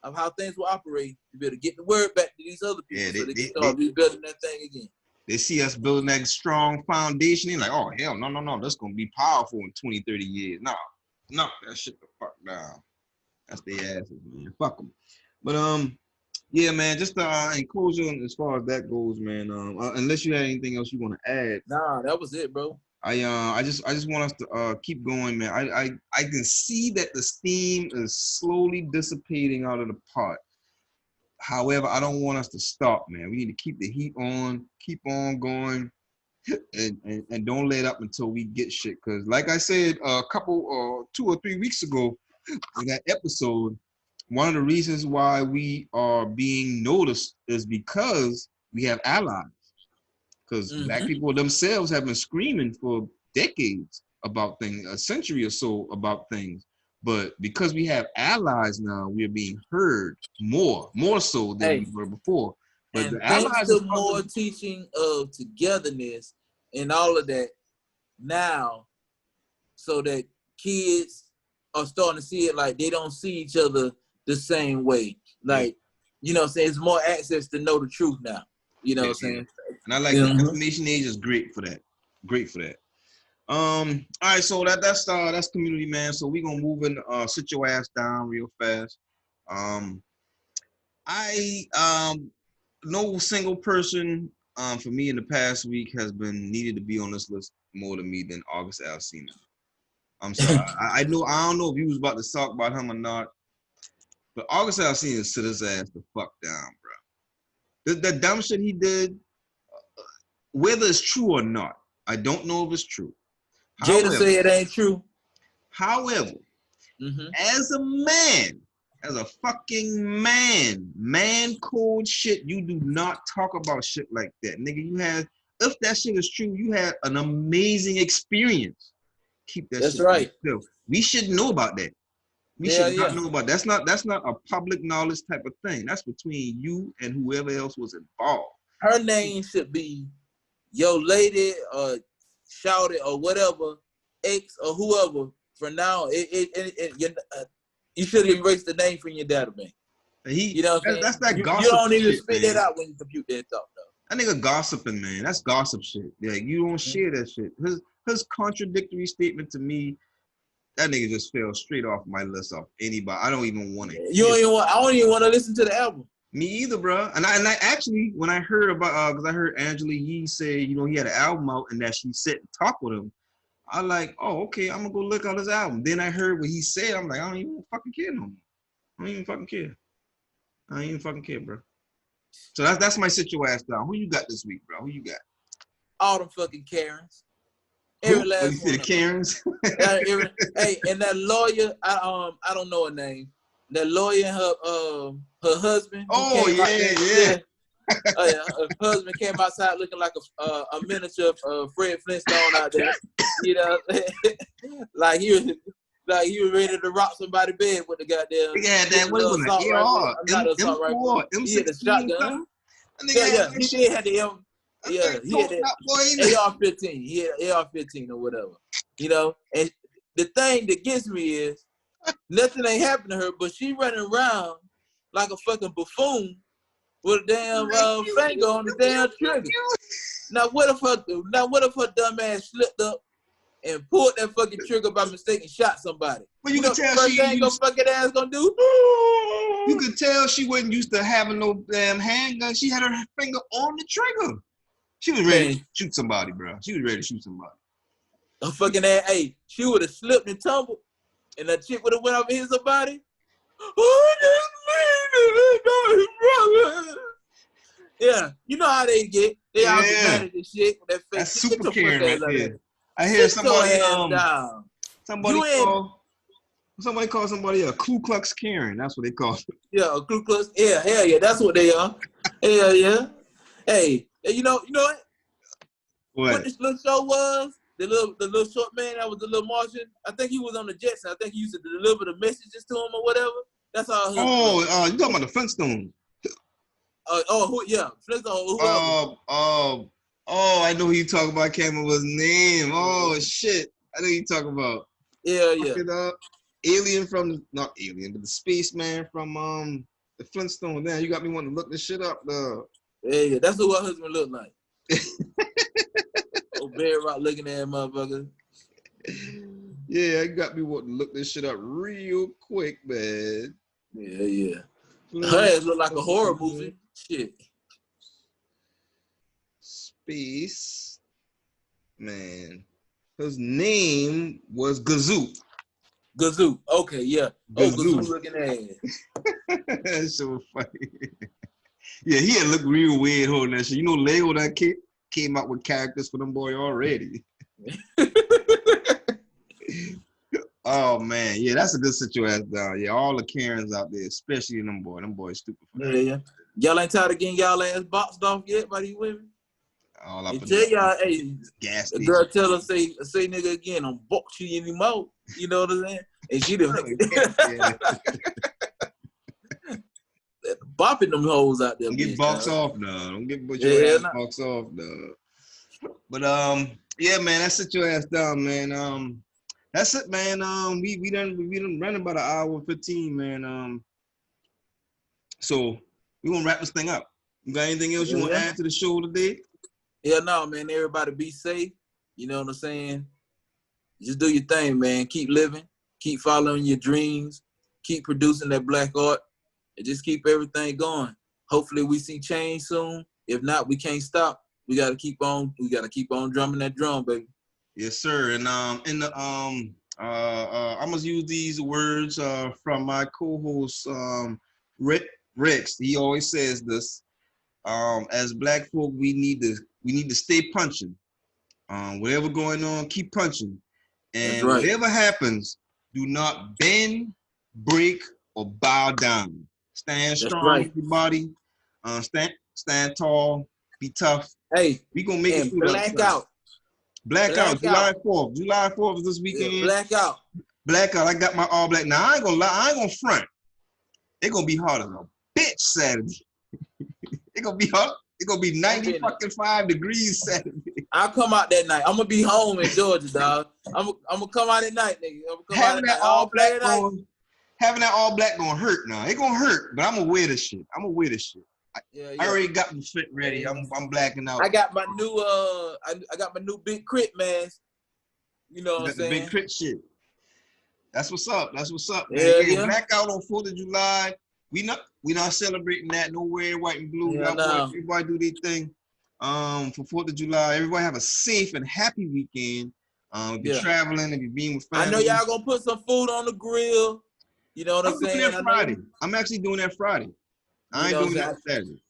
of how things will operate to be able to get the word back to these other people, so they can start rebuilding that thing again. They see us building that strong foundation. They're like, oh, hell, no. That's going to be powerful in 20, 30 years. No, that shit the fuck down. That's their asses, man. Fuck them. But, yeah, man, just in closing, as far as that goes, man, unless you had anything else you want to add. Nah, that was it, bro. I just want us to keep going, man. I can see that the steam is slowly dissipating out of the pot. However, I don't want us to stop, man. We need to keep the heat on, keep on going, and don't let up until we get shit. Because like I said a couple 2 or 3 weeks ago in that episode, one of the reasons why we are being noticed is because we have allies. Because Black people themselves have been screaming for decades about things, a century or so about things. But because we have allies now, we are being heard more so than we were before. But and the thanks allies to more teaching of togetherness and all of that now, so that kids are starting to see it like they don't see each other the same way. Like, you know what I'm saying? It's more access to know the truth now. You know what I'm saying? And I like the information age is great for that. Great for that. All right, so that's community, man. So we gonna move in, sit your ass down real fast. No single person for me in the past week has been needed to be on this list more to me than August Alsina. I'm sorry. I don't know if you was about to talk about him or not, but August Alsina sit his ass the fuck down, bro. The dumb shit he did, whether it's true or not, I don't know if it's true. Jada say it ain't true. However, as a man, as a fucking man code shit, you do not talk about shit like that. Nigga, you have if that shit is true, you had an amazing experience. Keep that That's shit right. still. We should know about that. We Yeah, should not yeah. know about that's not a public knowledge type of thing. That's between you and whoever else was involved. Her name should be Yo Lady or Shout It or whatever, X or whoever. For now, you should erase the name from your database. You know what I'm saying? That's that You gossip don't even shit, spit that man. out when you compute that thought, though. That nigga gossiping, man. That's gossip shit. Like you don't share that shit. His contradictory statement to me, that nigga just fell straight off my list of anybody. I don't even want to hear. I don't even want to listen to the album. Me either, bro. And I actually, when I heard about, because I heard Angela Yee say, you know, he had an album out and that she sat and talked with him. I like, oh, okay, I'm gonna go look out his album. Then I heard what he said. I'm like, I don't even fucking care no more. I don't even fucking care. I don't even fucking care, bro. So that's my situation down. Who you got this week, bro? Who you got? All them fucking Karens. Every Who? last You see one. the Karens? Hey, and that lawyer, I don't know her name. That lawyer and her husband. Oh yeah. Her husband came outside looking like a miniature of Fred Flintstone out there. You know, like he was ready to rock somebody's bed with the goddamn. Yeah, that what was it? Assault rifle. He had the shotgun. Yeah, he did have the M. Yeah, he had the AR-15. He had AR-15 or whatever. You know, and the thing that gets me is nothing ain't happened to her, but she running around like a fucking buffoon with a damn finger on the damn trigger. Now what if her dumb ass slipped up and pulled that fucking trigger by mistake and shot somebody? Well, you can tell first thing her fucking ass gonna do. You could tell she wasn't used to having no damn handgun. She had her finger on the trigger. She was ready to shoot somebody, bro. She was ready to shoot somebody. Her fucking ass, hey, she would have slipped and tumbled, and that chick would have went over his body. Yeah, you know how they get. They all get mad at this shit with that face. That's super Karen right there. I hear somebody call somebody a Ku Klux Karen. That's what they call it. Yeah, a Ku Klux. Yeah, hell yeah, that's what they are. Hell yeah. Hey, you know what? What this little show was? The little short man that was the little Martian. I think he was on the Jetson. I think he used to deliver the messages to him or whatever. That's all. You talking about the Flintstones? Flintstone. I know who you talking about. I can't remember his name. Oh shit, I know who you talking about. Yeah. Alien from not Alien, but the spaceman from the Flintstones. Man, you got me wanting to look this shit up. Yeah, that's what her husband looked like. Oh, Barry Rock looking at that motherfucker. Yeah, you got me wanting to look this shit up real quick, man. Yeah. Her ass look like a horror movie. Shit. Space man. His name was Gazoo. Gazoo. Okay, yeah. Gazoo looking ass. That's so funny. Yeah, he had looked real weird holding that shit. You know, Lego that came out with characters for them boy already. Oh man, yeah, that's a good situation down. Yeah, all the Karens out there, especially them boys. Them boys stupid. Yeah. Y'all ain't tired of getting y'all ass boxed off yet by these women? All up tell y'all, hey, gas the girl tell her say nigga again, I'm box you anymore. You know what I'm saying? And she done bopping them hoes out there. Don't get boxed off now. Don't get your ass boxed off now. But yeah, man, that sit your ass down, man. That's it, man. We done running about an hour and 15, man. So we gonna wrap this thing up. You got anything else you want to add to the show today? Yeah, no, man. Everybody be safe. You know what I'm saying? Just do your thing, man. Keep living. Keep following your dreams. Keep producing that black art. And just keep everything going. Hopefully we see change soon. If not, we can't stop. We gotta keep on drumming that drum, baby. Yes, sir. And I'm gonna use these words from my co-host Rex. He always says this. As black folk, we need to stay punching. Whatever going on, keep punching. And whatever happens, do not bend, break, or bow down. Stand strong, everybody. Stand tall, be tough, Hey, We gonna make it and through the other side. Blackout, July 4th. July 4th is this weekend. Yeah, blackout. Blackout. I got my all black. Now I ain't gonna lie. I ain't gonna front. It's gonna be hard as a bitch Saturday. It's gonna be hot. It's gonna be 95 degrees Saturday. I'll come out that night. I'm gonna be home in Georgia, dog. I'm gonna come out at night, nigga. I'm gonna come Having out that at night. all black going, having that all black gonna hurt now. It gonna hurt, but I'm gonna wear this shit. Yeah. I already got my fit ready. I'm blacking out. I got my new I got my new big crit mask. You know what I'm saying? The big crit shit. That's what's up. That's what's up, man. Yeah. Blackout on 4th of July. We not celebrating that. No red, white, and blue. Yeah, no. Everybody do their thing. For 4th of July, everybody have a safe and happy weekend. If you're traveling, if you're being with family. I know y'all gonna put some food on the grill. You know what I'm saying? Doing that Friday. I'm actually doing that Friday. I ain't doing that Saturday.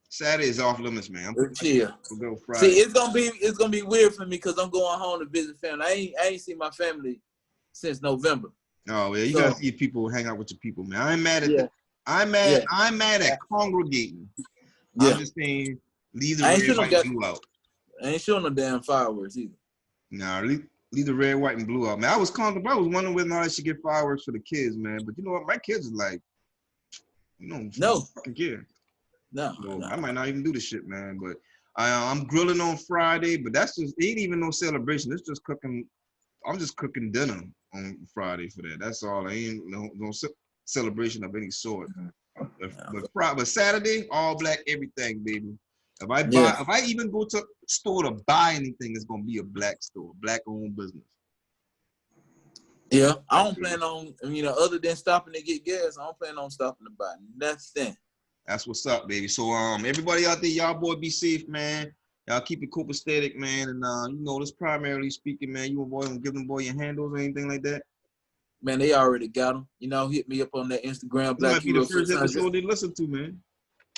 Saturday is off limits, man. Chill. We'll go Friday. See, it's gonna be weird for me because I'm going home to visit family. I ain't seen my family since November. Oh yeah, you gotta see your people, hang out with your people, man. I ain't mad at that. I'm mad at congregating. Yeah. I'm just saying, leave the red, white, and blue out. I ain't showing no damn fireworks either. Nah, leave the red, white, and blue out, man. I was wondering whether or not I should get fireworks for the kids, man. But you know what? My kids are like, no fucking care. No, so I might not even do the shit, man. But I'm grilling on Friday, but it ain't even no celebration. It's just cooking. I'm just cooking dinner on Friday for that. That's all. I ain't no celebration of any sort. But Saturday, all black, everything, baby. If I even go to a store to buy anything, it's gonna be a black store, black-owned business. Yeah, I don't plan on, other than stopping to get gas, I don't plan on stopping to buy nothing. That's what's up, baby. So everybody out there, y'all boy be safe, man. Y'all keep it copacetic, man. And this primarily speaking, man. You avoid them, give them boy your handles or anything like that. Man, they already got them. Hit me up on that Instagram. Black Hero 600. Might be the first episode they listen to, man.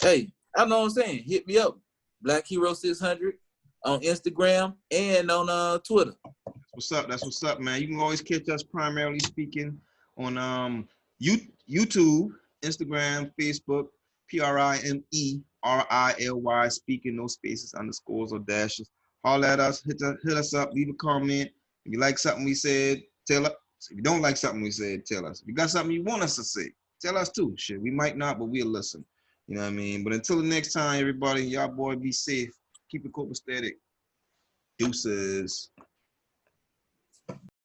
Hey, I know what I'm saying. Hit me up, Black Hero 600 on Instagram and on Twitter. That's what's up, man. You can always catch us primarily speaking on YouTube, Instagram, Facebook, PRIMERILY speaking, no spaces, underscores, or dashes. Holler at us, hit us up, leave a comment. If you like something we said, tell us. If you don't like something we said, tell us. If you got something you want us to say, tell us too. Shit, we might not, but we'll listen. You know what I mean? But until the next time, everybody, y'all boy be safe. Keep it copacetic. Deuces.